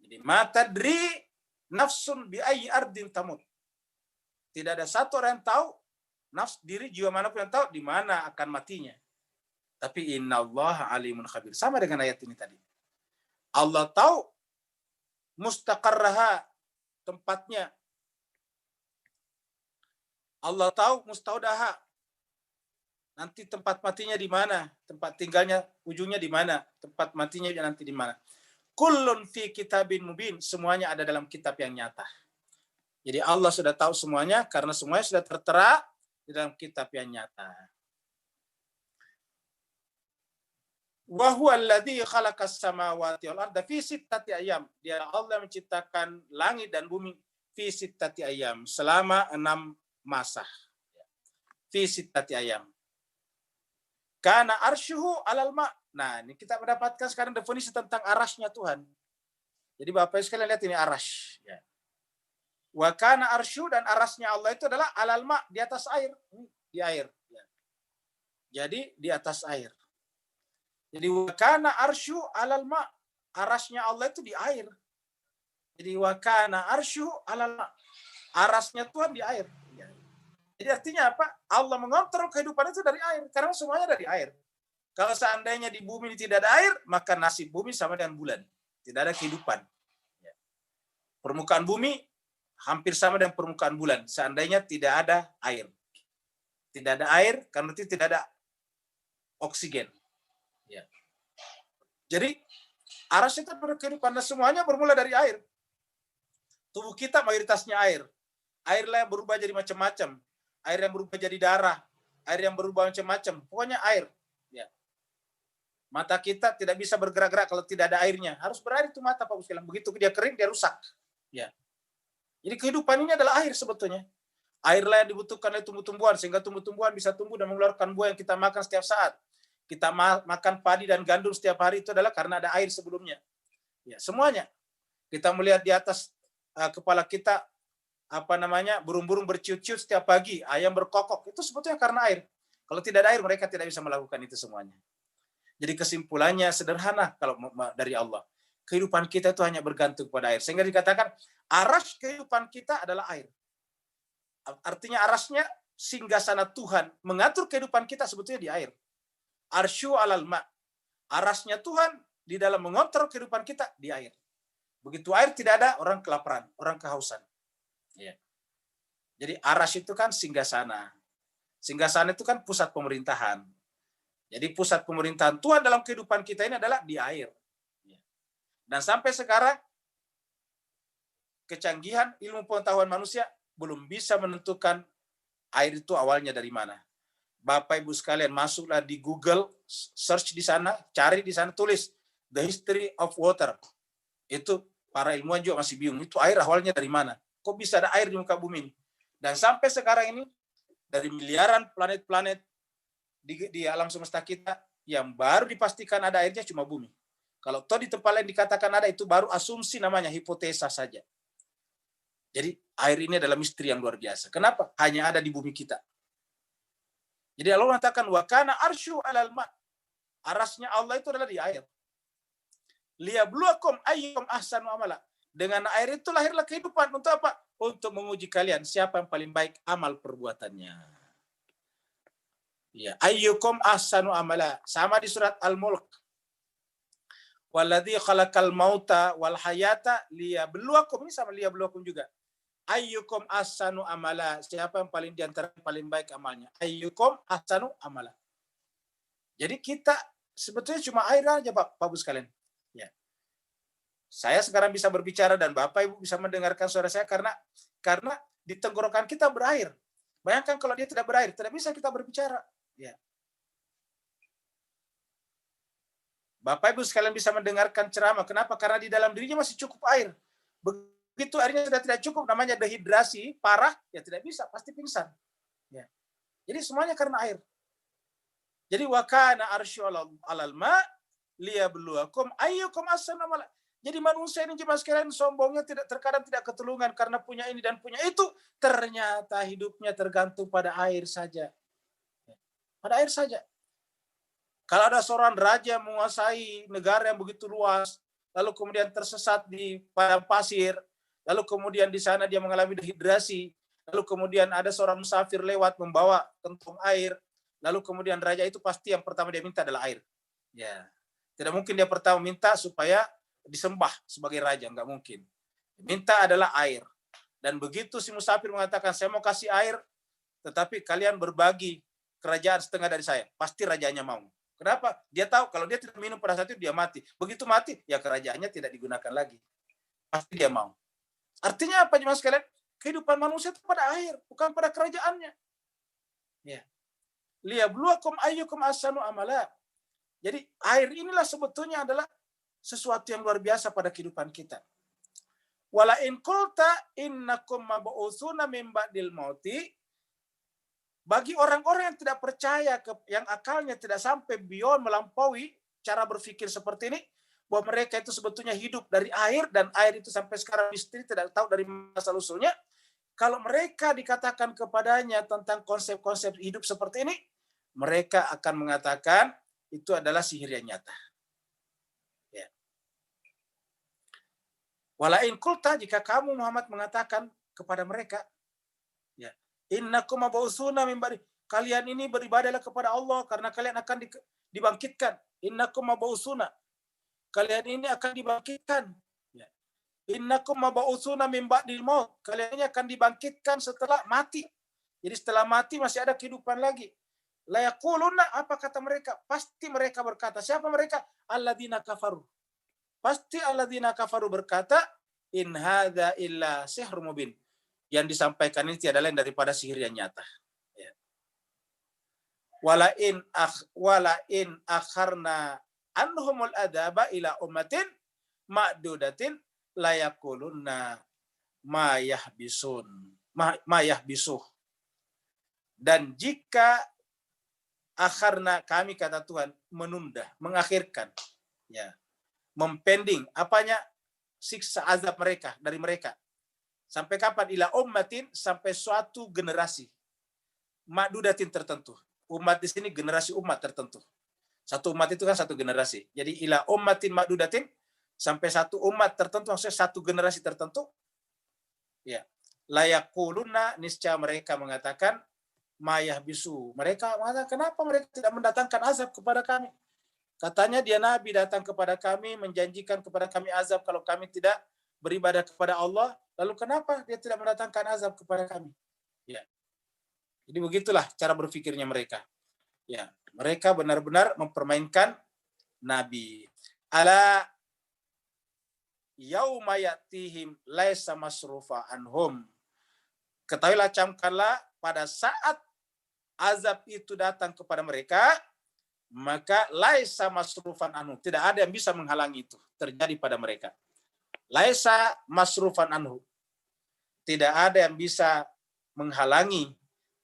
Jadi ma tadri nafsun bi ayyi ardin tamut. Tidak ada satu orang yang tahu, nafs diri jiwa manapun yang tahu di mana akan matinya. Tapi innallaha alimun khabir. Sama dengan ayat ini tadi. Allah tahu mustaqarraha, tempatnya. Allah tahu mustaudaha, nanti tempat matinya di mana, tempat tinggalnya ujungnya di mana, tempat matinya nanti di mana. Kullun fi kitabin mubin, semuanya ada dalam kitab yang nyata. Jadi Allah sudah tahu semuanya karena semuanya sudah tertera di dalam kitab yang nyata. Wa huwa alladzi khalaqas samawati wal arda fi sittati ayyam. Dia Allah menciptakan langit dan bumi fi sittati ayyam, selama 6 masa. Fi sittati ayyam. Kana arsyuhu 'alal ma'. Nah, ini kita mendapatkan sekarang definisi tentang arasnya Tuhan. Jadi Bapak sekalian lihat ini arash. Ya. Wa kana arsyu, dan arasnya Allah itu adalah alal ma, di atas air. Di air. Jadi di atas air. Jadi wa kana arsyu alal ma, arasnya Allah itu di air. Jadi wa kana arsyu alal ma, arasnya Tuhan di air. Jadi artinya apa? Allah mengontrol kehidupan itu dari air, karena semuanya dari air. Kalau seandainya di bumi ini tidak ada air, maka nasib bumi sama dengan bulan. Tidak ada kehidupan. Permukaan bumi hampir sama dengan permukaan bulan, seandainya tidak ada air. Tidak ada air, karena itu tidak ada oksigen. Ya. Jadi, aras itu berkehidupan, dan semuanya bermula dari air. Tubuh kita mayoritasnya air. Airlah yang berubah jadi macam-macam. Air yang berubah jadi darah. Air yang berubah macam-macam. Pokoknya air. Ya. Mata kita tidak bisa bergerak-gerak kalau tidak ada airnya. Harus berair itu mata, Pak Sekalian. Begitu dia kering, dia rusak. Ya. Jadi kehidupan ini adalah air sebetulnya. Airlah yang dibutuhkan oleh tumbuh-tumbuhan, sehingga tumbuh-tumbuhan bisa tumbuh dan mengeluarkan buah yang kita makan setiap saat. Kita makan padi dan gandum setiap hari itu adalah karena ada air sebelumnya. Ya, semuanya. Kita melihat di atas kepala kita, burung-burung berciut-ciut setiap pagi, ayam berkokok, itu sebetulnya karena air. Kalau tidak ada air, mereka tidak bisa melakukan itu semuanya. Jadi kesimpulannya sederhana kalau dari Allah. Kehidupan kita itu hanya bergantung pada air. Sehingga dikatakan, aras kehidupan kita adalah air. Artinya arasnya singgasana Tuhan. Mengatur kehidupan kita sebetulnya di air. Arsyu alal ma. Arasnya Tuhan di dalam mengontrol kehidupan kita di air. Begitu air tidak ada, orang kelaparan, orang kehausan. Ya. Jadi aras itu kan singgasana. Singgasana itu kan pusat pemerintahan. Jadi pusat pemerintahan Tuhan dalam kehidupan kita ini adalah di air. Dan sampai sekarang, kecanggihan ilmu pengetahuan manusia belum bisa menentukan air itu awalnya dari mana. Bapak Ibu sekalian, masuklah di Google, search di sana, cari di sana, tulis The History of Water. Itu para ilmuwan juga masih bingung, itu air awalnya dari mana? Kok bisa ada air di muka bumi ini? Dan sampai sekarang ini, dari miliaran planet-planet di alam semesta kita, yang baru dipastikan ada airnya cuma bumi. Kalau toh di tempat lain dikatakan ada, itu baru asumsi, namanya hipotesa saja. Jadi air ini adalah misteri yang luar biasa. Kenapa? Hanya ada di bumi kita. Jadi Allah mengatakan wa kana arsyu alal ma. Arasnya Allah itu adalah di air. Liyabluwakum ayyukum ahsanu amala. Dengan air itu lahirlah kehidupan. Untuk apa? Untuk menguji kalian siapa yang paling baik amal perbuatannya. Ya, ayyukum ahsanu amala. Sama di surat Al-Mulk. Walladzi khalaqal mauta wal hayata liyabluwakum, ini sama liyabluwakum juga. Ayyukum ahsanu amala, siapa yang paling di antara paling baik amalnya. Ayyukum ahsanu amala. Jadi kita sebetulnya cuma air aja Bapak Ibu sekalian. Ya. Saya sekarang bisa berbicara dan Bapak Ibu bisa mendengarkan suara saya karena di tenggorokan kita berair. Bayangkan kalau dia tidak berair, tidak bisa kita berbicara. Ya. Bapak Ibu sekalian bisa mendengarkan ceramah. Kenapa? Karena di dalam dirinya masih cukup air. Begitu airnya sudah tidak cukup, namanya dehidrasi, parah, ya tidak bisa, pasti pingsan. Ya. Jadi semuanya karena air. Jadi wa kana arsyu alal ma liyabluwakum ayyukum ahsanu amala. Jadi manusia ini jemaah sekalian sombongnya terkadang tidak ketulungan karena punya ini dan punya itu, ternyata hidupnya tergantung pada air saja. Pada air saja. Kalau ada seorang raja menguasai negara yang begitu luas, lalu kemudian tersesat di padang pasir, lalu kemudian di sana dia mengalami dehidrasi, lalu kemudian ada seorang musafir lewat membawa kantong air, lalu kemudian raja itu pasti yang pertama dia minta adalah air. Ya, tidak mungkin dia pertama minta supaya disembah sebagai raja, enggak mungkin. Minta adalah air. Dan begitu si musafir mengatakan, saya mau kasih air, tetapi kalian berbagi kerajaan setengah dari saya, pasti rajanya mau. Kenapa? Dia tahu kalau dia tidak minum pada saat itu dia mati. Begitu mati, ya kerajaannya tidak digunakan lagi. Pasti dia mau. Artinya apa jemaah sekalian? Kehidupan manusia itu pada air, bukan pada kerajaannya. Ya. Liyabluwakum ayyukum ahsanu amala. Jadi air inilah sebetulnya adalah sesuatu yang luar biasa pada kehidupan kita. Wala in qulta innakum mab'utsuna min ba'dil mauti. Bagi orang-orang yang tidak percaya, yang akalnya tidak sampai beyond melampaui cara berpikir seperti ini, bahwa mereka itu sebetulnya hidup dari air, dan air itu sampai sekarang misteri tidak tahu dari asal usulnya. Kalau mereka dikatakan kepadanya tentang konsep-konsep hidup seperti ini, mereka akan mengatakan itu adalah sihir yang nyata. Ya. Walain kulta, jika kamu Muhammad mengatakan kepada mereka, ya, innakum mab'utsuna min ba'di, kalian ini beribadahlah kepada Allah karena kalian akan dibangkitkan. Innakum mab'utsuna, kalian ini akan dibangkitkan. Ya. Innakum mab'utsuna min ba'dil maut, kalian ini akan dibangkitkan setelah mati. Jadi setelah mati masih ada kehidupan lagi. La yaquluna, apa kata mereka? Pasti mereka berkata, siapa mereka? Alladzina kafaru. Pasti alladzina kafaru berkata, in hadza illa sihrun mubin. Yang disampaikan ini tiada lain daripada sihir yang nyata. Ya. Wala in akharna anhumul adaba ila ummatin ma'dudatin la yaquluna ma yahbisuh. Dan jika akharna, kami kata Tuhan menunda, mengakhirkan, ya, mempending apanya, siksa azab mereka dari mereka. Sampai kapan? Ila ummatin, sampai suatu generasi. Ma'dudatin tertentu. Umat di sini generasi umat tertentu. Satu umat itu kan satu generasi. Jadi ila ummatin ma'dudatin, sampai satu umat tertentu, maksudnya satu generasi tertentu. Ya. La yaquluna, niscaya mereka mengatakan mayah bisu. Mereka mengatakan, kenapa mereka tidak mendatangkan azab kepada kami? Katanya dia Nabi datang kepada kami, menjanjikan kepada kami azab kalau kami tidak beribadah kepada Allah. Lalu kenapa dia tidak mendatangkan azab kepada kami? Ya. Jadi begitulah cara berpikirnya mereka. Ya, mereka benar-benar mempermainkan Nabi. Ala yauma yatihim laisa masrufa anhum. Ketahuilah, camkanlah, pada saat azab itu datang kepada mereka, maka laisa masrufan anhu, tidak ada yang bisa menghalangi itu terjadi pada mereka. Laisa masrufan anhu, tidak ada yang bisa menghalangi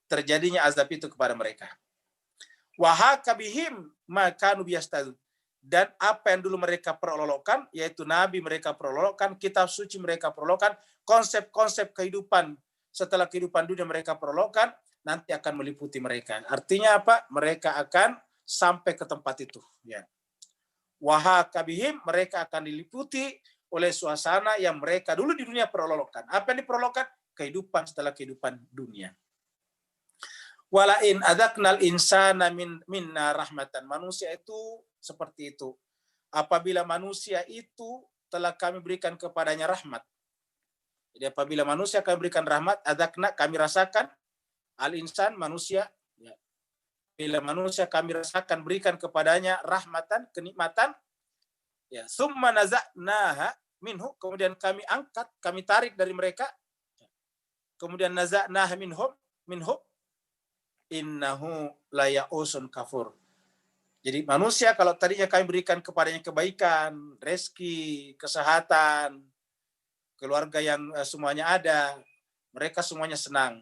terjadinya azab itu kepada mereka. Wa hakabihim makanu biyastadun, dan apa yang dulu mereka perolok-olokkan, yaitu Nabi mereka perolok-olokkan, kitab suci mereka perolok-olokkan, konsep-konsep kehidupan setelah kehidupan dunia mereka perolok-olokkan, nanti akan meliputi mereka. Artinya apa? Mereka akan sampai ke tempat itu. Ya. Wahakabihim, mereka akan diliputi oleh suasana yang mereka dulu di dunia perolok-olokkan. Apa yang diperolokkan? Kehidupan setelah kehidupan dunia. Walain adaknal insana minna rahmatan. Manusia itu seperti itu. Apabila manusia itu telah kami berikan kepadanya rahmat. Jadi apabila manusia kami berikan rahmat, adakna, kami rasakan, al-insan, manusia. Ya. Bila manusia kami rasakan, berikan kepadanya rahmatan, kenikmatan. Ya. Summa naza'naha minhu, kemudian kami angkat, kami tarik dari mereka. Kemudian naza'naha minhu, innahu la ya'usun kafur. Jadi manusia kalau tadinya kami berikan kepadanya kebaikan, rezeki, kesehatan, keluarga yang semuanya ada, mereka semuanya senang.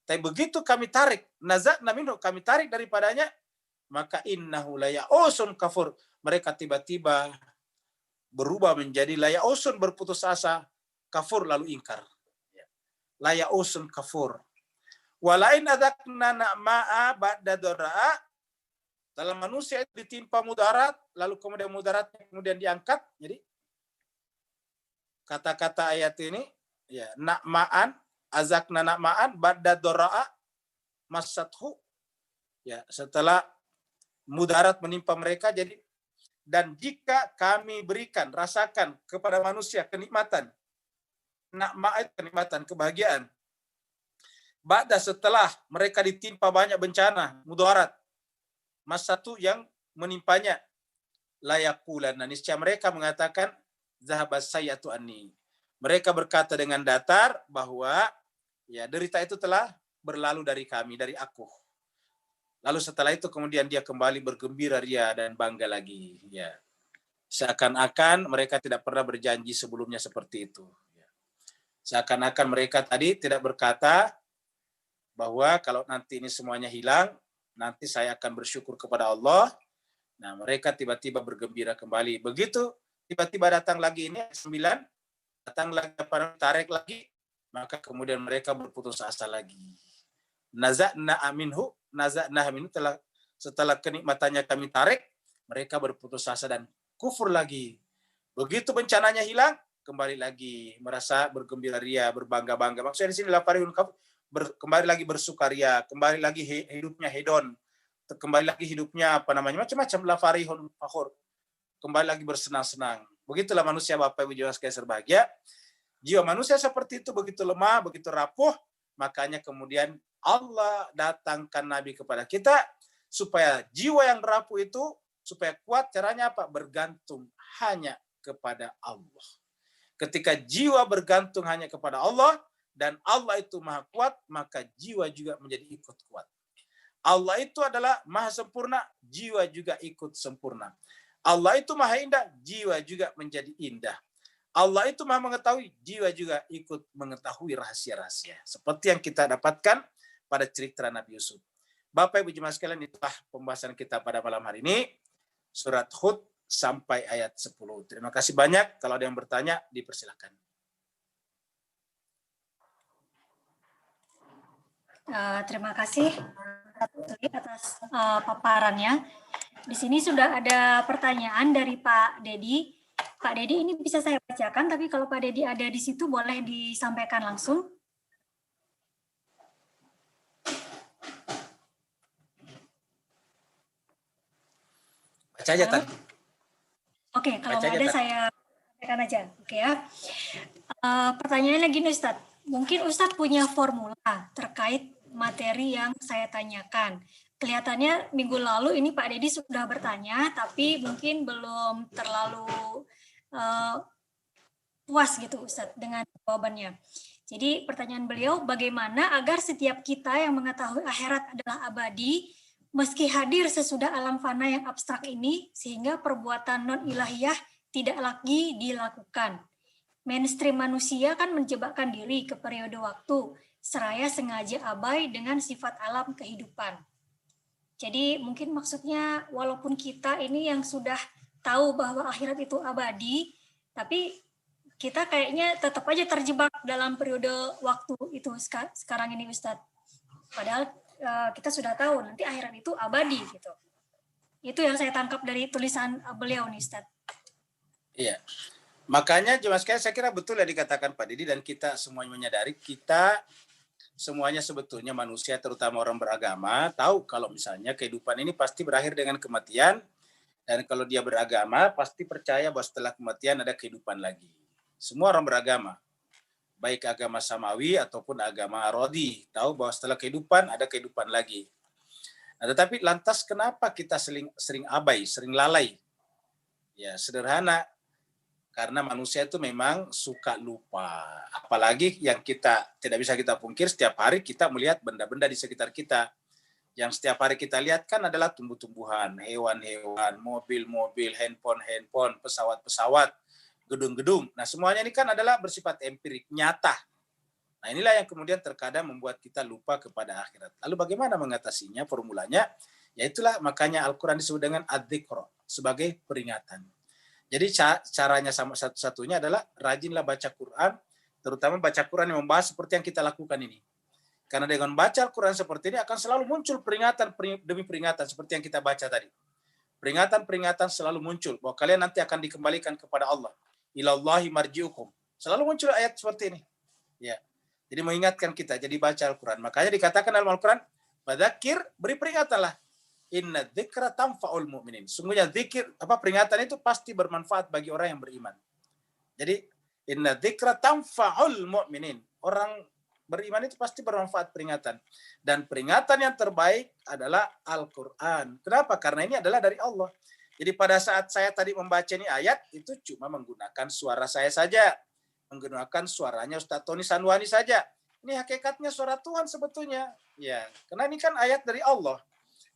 Tapi begitu kami tarik, naza'na minhu, kami tarik daripadanya, maka innahu la ya'usun kafur. Mereka tiba-tiba berubah menjadi la ya'usun, berputus asa, kafur lalu ingkar. La ya'usun kafur. Walain adakna na'ma'a ba'da dara'a, dalam manusia itu ditimpa mudarat, lalu kemudian mudaratnya kemudian diangkat. Jadi kata-kata ayat ini, ya, na'ma'an, azakna na'ma'an ba'da dara'a masathu, ya, setelah mudarat menimpa mereka. Jadi, dan jika kami berikan, rasakan kepada manusia kenikmatan, na'ma'at, kenikmatan, kebahagiaan, ba'da, setelah mereka ditimpa banyak bencana, mudarat, masatu yang menimpanya, layakulan, niscaya mereka mengatakan, zahabas sayyatu anni. Mereka berkata dengan datar bahwa ya derita itu telah berlalu dari kami, dari aku. Lalu setelah itu kemudian dia kembali bergembira ria dan bangga lagi. Ya. Seakan-akan mereka tidak pernah berjanji sebelumnya seperti itu. Ya. Seakan-akan mereka tadi tidak berkata bahwa kalau nanti ini semuanya hilang, nanti saya akan bersyukur kepada Allah. Nah, mereka tiba-tiba bergembira kembali. Begitu tiba-tiba datang lagi ini 9, datang lagi tarik lagi, maka kemudian mereka berputus asa lagi. Naza'na minhu setelah kenikmatannya kami tarik, mereka berputus asa dan kufur lagi. Begitu bencananya hilang, kembali lagi merasa bergembira ria, berbangga-bangga. Maksudnya di sini kembali lagi bersukaria, kembali lagi hidupnya hedon, kembali lagi hidupnya macam-macam la farihun fakhur. Kembali lagi bersenang-senang. Begitulah manusia Bapak Ibu jiwa sekalian berbahagia. Jiwa manusia seperti itu begitu lemah, begitu rapuh, makanya kemudian Allah datangkan Nabi kepada kita supaya jiwa yang rapuh itu supaya kuat. Caranya apa? Bergantung hanya kepada Allah. Ketika jiwa bergantung hanya kepada Allah dan Allah itu maha kuat, maka jiwa juga menjadi ikut kuat. Allah itu adalah maha sempurna, jiwa juga ikut sempurna. Allah itu maha indah, jiwa juga menjadi indah. Allah itu maha mengetahui, jiwa juga ikut mengetahui rahasia-rahasia. Seperti yang kita dapatkan pada cerita Nabi Yusuf. Bapak Ibu jemaah sekalian, itulah pembahasan kita pada malam hari ini. Surat Hud sampai ayat 10. Terima kasih banyak. Kalau ada yang bertanya, dipersilakan. Terima kasih atas paparannya. Di sini sudah ada pertanyaan dari Pak Dedi. Pak Dedi, ini bisa saya bacakan, tapi kalau Pak Dedi ada di situ boleh disampaikan langsung. Baca aja tadi. Oke, kalau nggak ada saya sampaikan aja. Oke ya. Pertanyaannya gini Ustadz, mungkin Ustadz punya formula terkait materi yang saya tanyakan. Kelihatannya minggu lalu ini Pak Dedi sudah bertanya, tapi mungkin belum terlalu puas gitu Ustadz dengan jawabannya. Jadi pertanyaan beliau, bagaimana agar setiap kita yang mengetahui akhirat adalah abadi, meski hadir sesudah alam fana yang abstrak ini, sehingga perbuatan non-ilahiyah tidak lagi dilakukan. Mainstream manusia kan menjebakkan diri ke periode waktu, seraya sengaja abai dengan sifat alam kehidupan. Jadi mungkin maksudnya walaupun kita ini yang sudah tahu bahwa akhirat itu abadi, tapi kita kayaknya tetap aja terjebak dalam periode waktu itu sekarang ini Ustadz. Padahal kita sudah tahu nanti akhirat itu abadi gitu. Itu yang saya tangkap dari tulisan beliau nih Ustadz. Iya. Makanya jemaah sekalian saya kira betul ya dikatakan Pak Didi dan kita semuanya menyadari kita semuanya sebetulnya manusia terutama orang beragama tahu kalau misalnya kehidupan ini pasti berakhir dengan kematian dan kalau dia beragama pasti percaya bahwa setelah kematian ada kehidupan lagi. Semua orang beragama, baik agama samawi ataupun agama arodi, tahu bahwa setelah kehidupan ada kehidupan lagi. Nah, tetapi lantas kenapa kita sering abai, sering lalai? Ya sederhana, karena manusia itu memang suka lupa. Apalagi yang kita tidak bisa kita pungkir, setiap hari kita melihat benda-benda di sekitar kita. Yang setiap hari kita lihat kan adalah tumbuh-tumbuhan, hewan-hewan, mobil-mobil, handphone-handphone, pesawat-pesawat, gedung-gedung. Nah semuanya ini kan adalah bersifat empirik, nyata. Nah inilah yang kemudian terkadang membuat kita lupa kepada akhirat. Lalu bagaimana mengatasinya? Formulanya, yaitulah makanya Al-Quran disebut dengan ad-dzikr, sebagai peringatan. Jadi caranya sama satu-satunya adalah rajinlah baca Quran, terutama baca Quran yang membahas seperti yang kita lakukan ini. Karena dengan baca Al-Quran seperti ini akan selalu muncul peringatan demi peringatan seperti yang kita baca tadi. Peringatan-peringatan selalu muncul bahwa kalian nanti akan dikembalikan kepada Allah. Ilallahi marji'ukum. Selalu muncul ayat seperti ini. Ya. Jadi mengingatkan kita, jadi baca Al-Quran. Makanya dikatakan dalam Al-Quran, fadzakir, beri peringatanlah. Inna dzikra tanfa'ul mu'minin. Sungguhnya zikir, peringatan itu pasti bermanfaat bagi orang yang beriman. Jadi inna dzikra tanfa'ul mu'minin. Orang beriman itu pasti bermanfaat peringatan. Dan peringatan yang terbaik adalah Al-Quran. Kenapa? Karena ini adalah dari Allah. Jadi pada saat saya tadi membaca ini ayat, itu cuma menggunakan suara saya saja. Menggunakan suaranya Ustaz Tony Sanwani saja. Ini hakikatnya suara Tuhan sebetulnya. Ya, karena ini kan ayat dari Allah.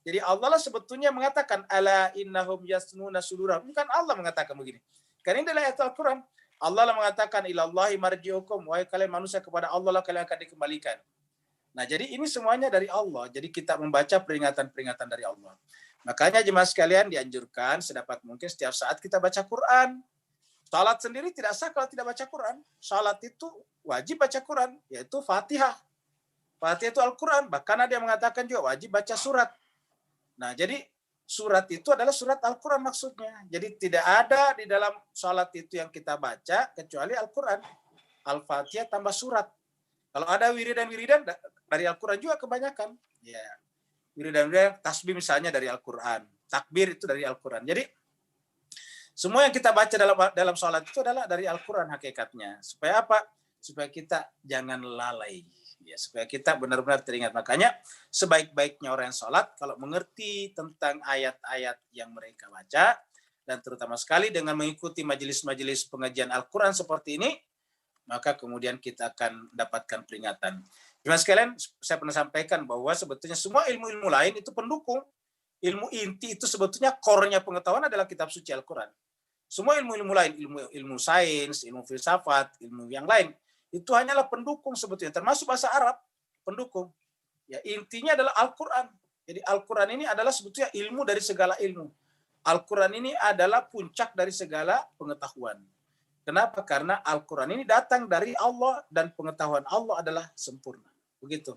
Jadi Allah lah sebetulnya mengatakan ala innahum yasnuna sudurahum. Bukan Allah mengatakan begini. Karena ini adalah ayat Al-Quran. Allah lah mengatakan ilallahi marji'ukum. Wahai kalian manusia kepada Allah lah kalian akan dikembalikan. Nah jadi ini semuanya dari Allah. Jadi kita membaca peringatan-peringatan dari Allah. Makanya jemaah sekalian dianjurkan sedapat mungkin setiap saat kita baca Quran. Salat sendiri tidak sah kalau tidak baca Quran. Salat itu wajib baca Quran, yaitu Fatihah. Fatihah itu Al-Quran. Bahkan ada yang mengatakan juga wajib baca surat. Nah, jadi surat itu adalah surat Al-Quran maksudnya. Jadi tidak ada di dalam salat itu yang kita baca kecuali Al-Quran. Al-Fatihah tambah surat. Kalau ada wiridan-wiridan dari Al-Quran juga kebanyakan. Ya, wiridan-wiridan tasbih misalnya dari Al-Quran. Takbir itu dari Al-Quran. Jadi semua yang kita baca dalam sholat itu adalah dari Al-Quran hakikatnya. Supaya apa? Supaya kita jangan lalai. Ya, supaya kita benar-benar teringat. Makanya sebaik-baiknya orang yang sholat, kalau mengerti tentang ayat-ayat yang mereka baca, dan terutama sekali dengan mengikuti majelis-majelis pengajian Al-Quran seperti ini, maka kemudian kita akan dapatkan peringatan. Cuma sekalian, saya pernah sampaikan bahwa sebetulnya semua ilmu-ilmu lain itu pendukung. Ilmu inti itu sebetulnya core-nya pengetahuan adalah kitab suci Al-Quran. Semua ilmu-ilmu lain, ilmu sains, ilmu filsafat, ilmu yang lain, itu hanyalah pendukung sebetulnya, termasuk bahasa Arab, pendukung. Ya, intinya adalah Al-Quran. Jadi Al-Quran ini adalah sebetulnya ilmu dari segala ilmu. Al-Quran ini adalah puncak dari segala pengetahuan. Kenapa? Karena Al-Quran ini datang dari Allah dan pengetahuan Allah adalah sempurna. Begitu.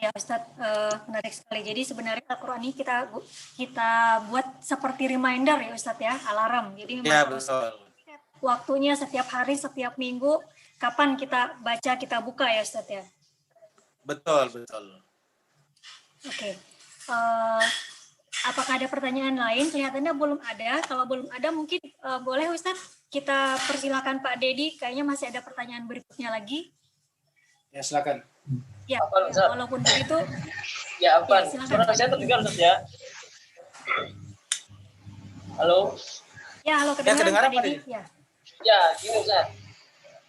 Ya Ustadz, menarik sekali. Jadi sebenarnya Al-Quran ini kita buat seperti reminder ya Ustadz ya, alarm. Jadi ya, betul. Waktunya setiap hari, setiap minggu, kapan kita baca, kita buka ya Ustadz ya. Betul, betul. Oke. Apakah ada pertanyaan lain? Kelihatannya belum ada. Kalau belum ada mungkin boleh Ustadz kita persilakan Pak Dedi. Kayaknya masih ada pertanyaan berikutnya lagi. Ya, silakan. Ya, walaupun begitu. Ya, apa? Ya, Suara saya terdengar, Ustaz ya? Halo? Ya, halo, kedengaran Pak Dedi. Ya, gini Ustaz.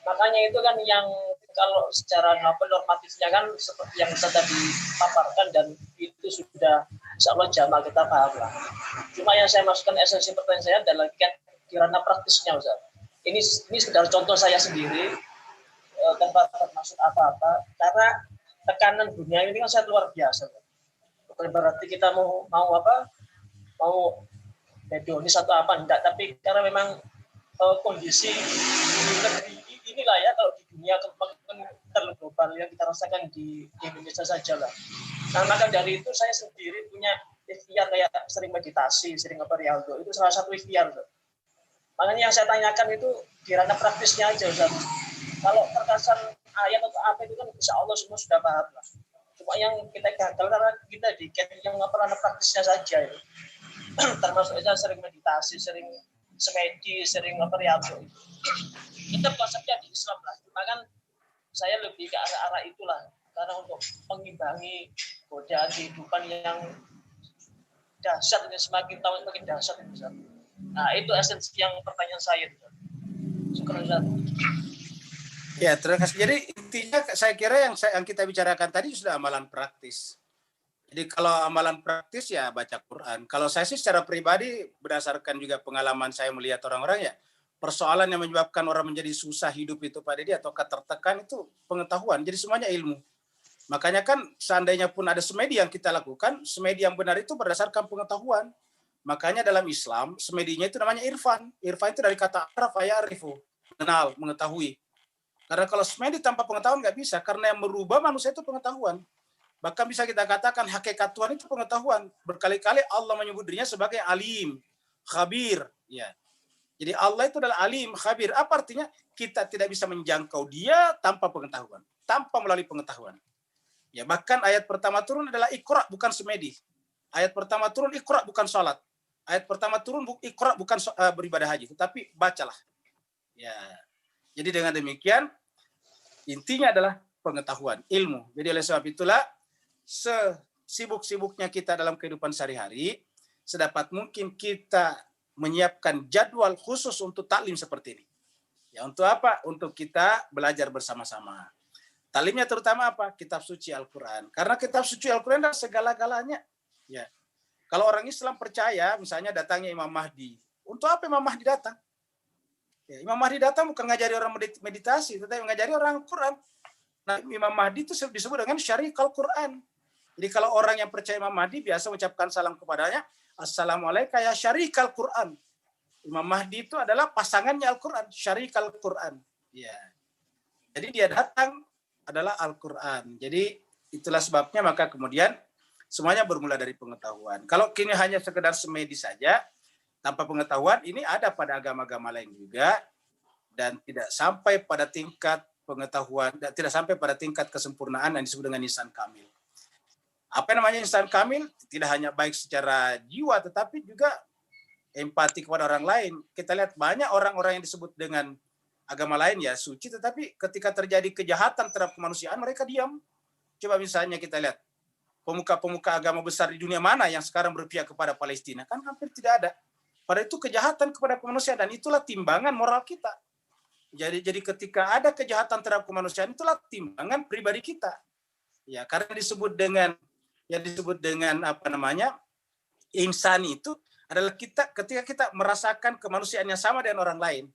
Makanya itu kan yang kalau secara normatifnya kan seperti yang Ustaz tadi paparkan, dan itu sudah insya Allah jamaah kita paham lah. Cuma yang saya masukkan esensi pertanyaan saya adalah di ranah praktisnya Ustaz. Ini sekedar contoh saya sendiri, tanpa termasuk apa-apa, karena tekanan dunia ini kan sangat luar biasa. Bukan berarti kita mau hedonis atau apa, enggak, tapi karena memang kondisi inilah ya, kalau di dunia terlalu global yang kita rasakan di Indonesia saja lah. Nah, maka dari itu saya sendiri punya ikhtiar kayak sering meditasi, sering Riyadhah, itu salah satu ikhtiar. Makanya yang saya tanyakan itu di ranah praktisnya aja, Ustaz. Kalau terkesan ayat atau apa itu kan insya Allah semua sudah paham lah. Cuma yang kita gagal karena kita di yang ranah praktisnya saja. Ya. Termasuk kita sering meditasi, sering semedi, sering Riyadhah. Itu konsepnya di Islam lah. Cuma kan saya lebih ke arah itulah. Karena untuk mengimbangi godaan kehidupan yang dahsyat ini, semakin tahun semakin dahsyat ini. Nah, itu esensi yang pertanyaan saya. Syukur Ustaz. Ya, terima kasih. Jadi intinya saya kira yang kita bicarakan tadi sudah amalan praktis. Jadi kalau amalan praktis ya baca Quran. Kalau saya sih secara pribadi berdasarkan juga pengalaman saya melihat orang-orang ya, persoalan yang menyebabkan orang menjadi susah hidup itu Pak Dedi atau tertekan itu pengetahuan. Jadi semuanya ilmu. Makanya kan seandainya pun ada semedi yang kita lakukan, semedi yang benar itu berdasarkan pengetahuan. Makanya dalam Islam semedinya itu namanya irfan. Irfan itu dari kata araf ya'rifu, mengenal, mengetahui. Karena kalau semedi tanpa pengetahuan nggak bisa, karena yang merubah manusia itu pengetahuan. Bahkan bisa kita katakan hakikat Tuhan itu pengetahuan. Berkali-kali Allah menyebut dirinya sebagai alim, khabir. Ya. Jadi Allah itu adalah alim, khabir. Apa artinya? Kita tidak bisa menjangkau dia tanpa pengetahuan, tanpa melalui pengetahuan. Ya, bahkan ayat pertama turun adalah Iqra, bukan semedi. Ayat pertama turun Iqra, bukan sholat. Ayat pertama turun Iqra, bukan beribadah haji, tetapi bacalah. Ya. Jadi dengan demikian intinya adalah pengetahuan, ilmu. Jadi oleh sebab itulah sesibuk-sibuknya kita dalam kehidupan sehari-hari, sedapat mungkin kita menyiapkan jadwal khusus untuk taklim seperti ini. Ya, untuk apa? Untuk kita belajar bersama-sama. Taklimnya terutama apa? Kitab suci Al-Quran. Karena kitab suci Al-Quran adalah segala-galanya. Ya. Kalau orang Islam percaya, misalnya datangnya Imam Mahdi. Untuk apa Imam Mahdi datang? Ya, Imam Mahdi datang bukan ngajari orang meditasi, tetapi ngajari orang Al-Quran. Nah, Imam Mahdi itu disebut dengan syariqal Quran. Jadi kalau orang yang percaya Imam Mahdi biasa mengucapkan salam kepadanya, Assalamualaikum ya syariqal Quran. Imam Mahdi itu adalah pasangannya Al-Quran, syarik Al-Quran. Ya. Jadi dia datang adalah Al-Quran. Jadi itulah sebabnya maka kemudian semuanya bermula dari pengetahuan. Kalau kini hanya sekedar semedi saja, tanpa pengetahuan, ini ada pada agama-agama lain juga, dan tidak sampai pada tingkat pengetahuan, dan tidak sampai pada tingkat kesempurnaan yang disebut dengan insan kamil. Apa namanya insan kamil? Tidak hanya baik secara jiwa, tetapi juga empati kepada orang lain. Kita lihat banyak orang-orang yang disebut dengan agama lain ya suci, tetapi ketika terjadi kejahatan terhadap kemanusiaan mereka diam. Coba misalnya kita lihat pemuka-pemuka agama besar di dunia mana yang sekarang berpihak kepada Palestina, kan hampir tidak ada. Pada itu kejahatan kepada kemanusiaan, dan itulah timbangan moral kita. Jadi ketika ada kejahatan terhadap kemanusiaan, itulah timbangan pribadi kita. Ya, karena disebut dengan apa namanya insani itu adalah kita ketika kita merasakan kemanusiaan yang sama dengan orang lain.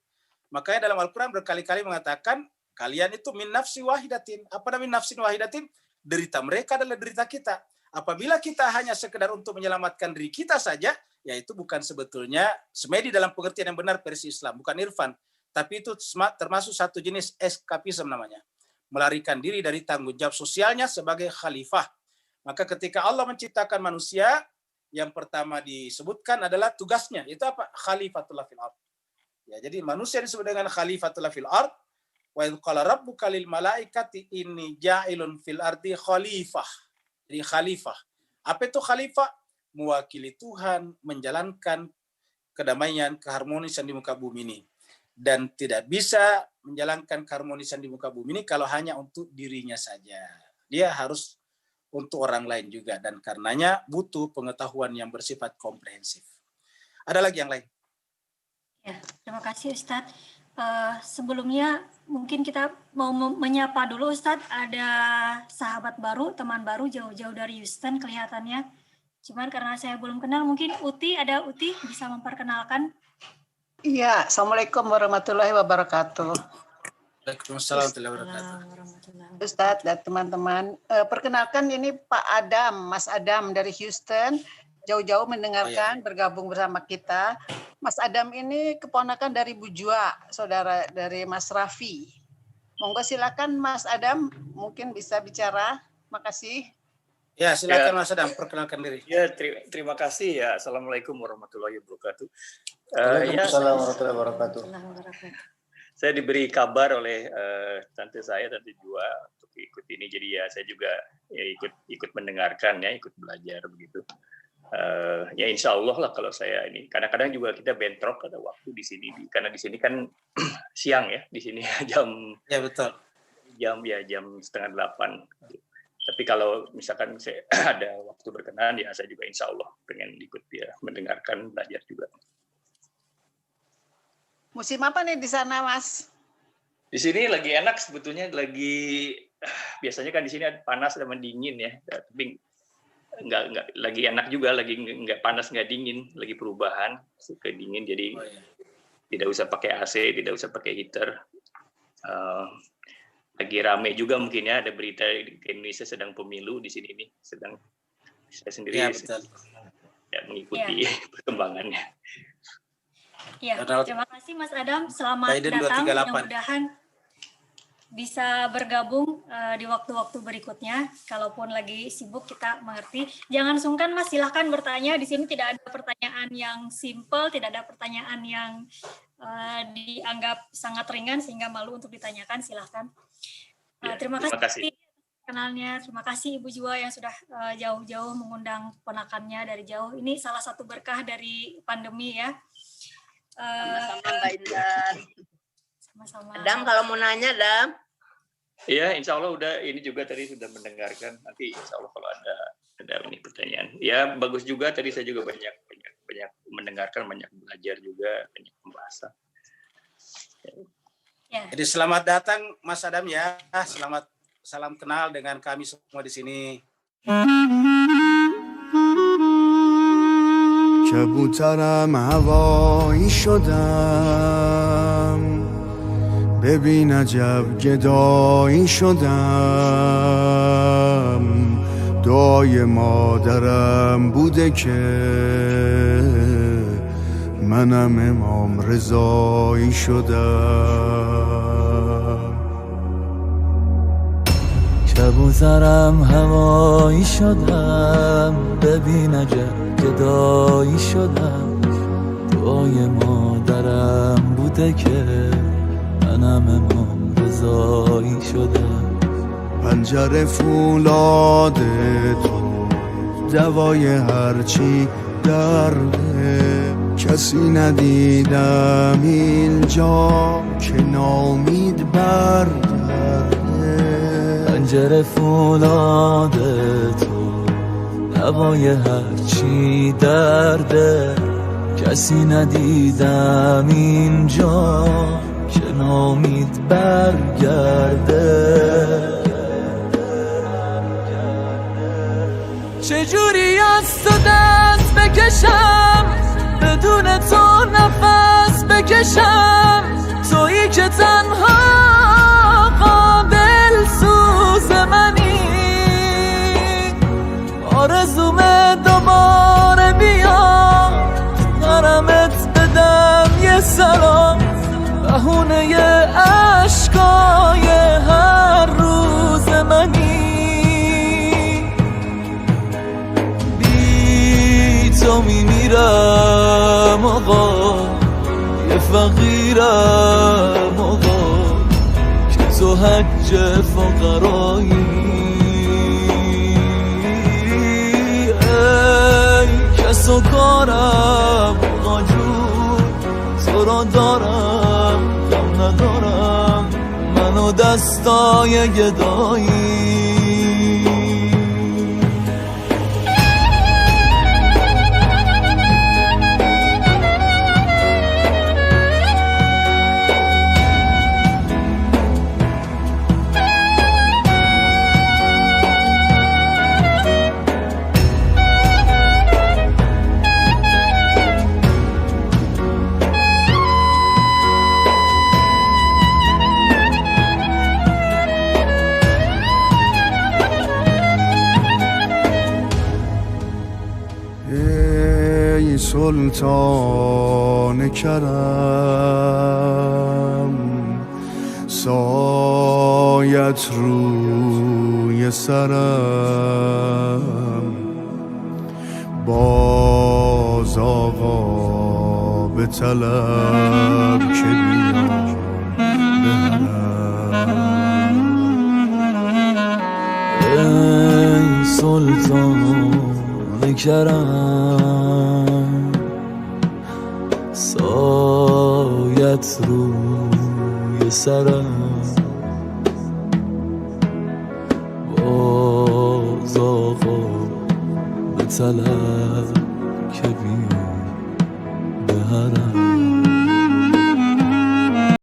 Makanya dalam Al-Quran berkali-kali mengatakan, kalian itu min nafsi wahidatin. Apa namanya nafsin wahidatin? Derita mereka adalah derita kita. Apabila kita hanya sekedar untuk menyelamatkan diri kita saja, ya itu bukan sebetulnya semedi dalam pengertian yang benar versi Islam, bukan irfan. Tapi itu termasuk satu jenis eskapisme namanya. Melarikan diri dari tanggung jawab sosialnya sebagai khalifah. Maka ketika Allah menciptakan manusia, yang pertama disebutkan adalah tugasnya. Itu apa? Khalifatullah fil ardh. Ya, jadi manusia disebut dengan khalifatullah fil ardh. Wa idz qala rabbuka lil malaikati inni ja'ilun fil ardi khalifah. Jadi khalifah. Apa itu khalifah? Mewakili Tuhan, menjalankan kedamaian, keharmonisan di muka bumi ini. Dan tidak bisa menjalankan keharmonisan di muka bumi ini kalau hanya untuk dirinya saja. Dia harus untuk orang lain juga. Dan karenanya butuh pengetahuan yang bersifat komprehensif. Ada lagi yang lain? Ya, terima kasih Ustadz. Sebelumnya mungkin kita mau menyapa dulu Ustadz. Ada sahabat baru, teman baru jauh-jauh dari Houston kelihatannya. Cuman karena saya belum kenal, mungkin Uti, ada Uti bisa memperkenalkan. Iya, Assalamualaikum warahmatullahi wabarakatuh. Waalaikumsalam warahmatullahi wabarakatuh. Ustadz dan teman-teman, perkenalkan ini Pak Adam, Mas Adam dari Houston, jauh-jauh mendengarkan, bergabung bersama kita. Mas Adam ini keponakan dari Bu Jua, saudara dari Mas Raffi. Monggo silakan Mas Adam, mungkin bisa bicara. Makasih. Ya, silakan Mas Adam, perkenalkan diri. Ya, terima kasih ya. Assalamualaikum warahmatullahi wabarakatuh. Waalaikumsalam warahmatullahi wabarakatuh. Saya diberi kabar oleh tante saya, tante Jua, untuk ikut ini. Jadi ya saya juga ya, ikut mendengarkan ya, ikut belajar begitu. Ya insya Allah lah kalau saya ini. Kadang-kadang juga kita bentrok ada waktu di sini, karena di sini kan siang ya, di sini jam. Ya betul. Jam 7:30. Tapi kalau misalkan saya ada waktu berkenan, ya saya juga insya Allah pengen ikut ya, mendengarkan, belajar juga. Musim apa nih di sana, Mas? Di sini lagi enak sebetulnya, biasanya kan di sini panas dan dingin ya, tapi nggak lagi enak juga, lagi nggak panas nggak dingin, lagi perubahan ke dingin, jadi tidak usah pakai AC, tidak usah pakai heater. Lagi rame juga mungkin ya, ada berita di Indonesia sedang pemilu di sini nih, sedang saya sendiri ya, mengikuti perkembangannya. Ya, terima kasih Mas Adam, selamat Biden datang. 238. Mudah-mudahan bisa bergabung di waktu-waktu berikutnya. Kalaupun lagi sibuk kita mengerti. Jangan sungkan Mas, silahkan bertanya. Di sini tidak ada pertanyaan yang simple, tidak ada pertanyaan yang dianggap sangat ringan sehingga malu untuk ditanyakan. Silahkan. Terima kasih. Kenalnya, terima kasih Ibu Jua yang sudah jauh-jauh mengundang ponakannya dari jauh. Ini salah satu berkah dari pandemi ya. Sama-sama Mbak Indah. Sama-sama. Adam kalau mau nanya, Adam. Iya, insya Allah udah, ini juga tadi sudah mendengarkan. Nanti insya Allah kalau ada ini pertanyaan. Ya bagus juga, tadi saya juga banyak mendengarkan, banyak belajar juga, banyak pembahasan. Ya. Jadi selamat datang Mas Adam ya. Salam kenal dengan kami semua di sini. کبوترم هوایی شدم ببین عجب گدایی شدم دعای مادرم بوده که منم امام رضایی شدم. کبوترم هوایی شدم، ببین عجب گدایی شدم. دعای مادرم بوده که منم امام رضایی شدم. پنجره فولاد تو دوای هرچی درده، کسی ندیدم اینجا که نامید برگرده. پنجره فولاد تو دوای هرچی درده، کسی ندیدم اینجا که نامید برگرده. چجوری از تو دست بکشم، بدون تو نفس بکشم، تویی که تنها قابل سوز منی. آرزومه دوباره بیا حرمت بدم یه سلام، بهونه عشقای هر روز منی. بی تو میمیرم آقا، یه فقیرم آقا، که تو حج فقرایی. ای کس و کارم آقا جون، تو را دارم غم ندارم، منو دستای گدایی. ای سلطان کرم، سایت روی سرم، باز آقا به طلب که بیام بهرم. ای سلطان کرم، سایت روی سرم، باز آقا به طلب که بیام بهرم.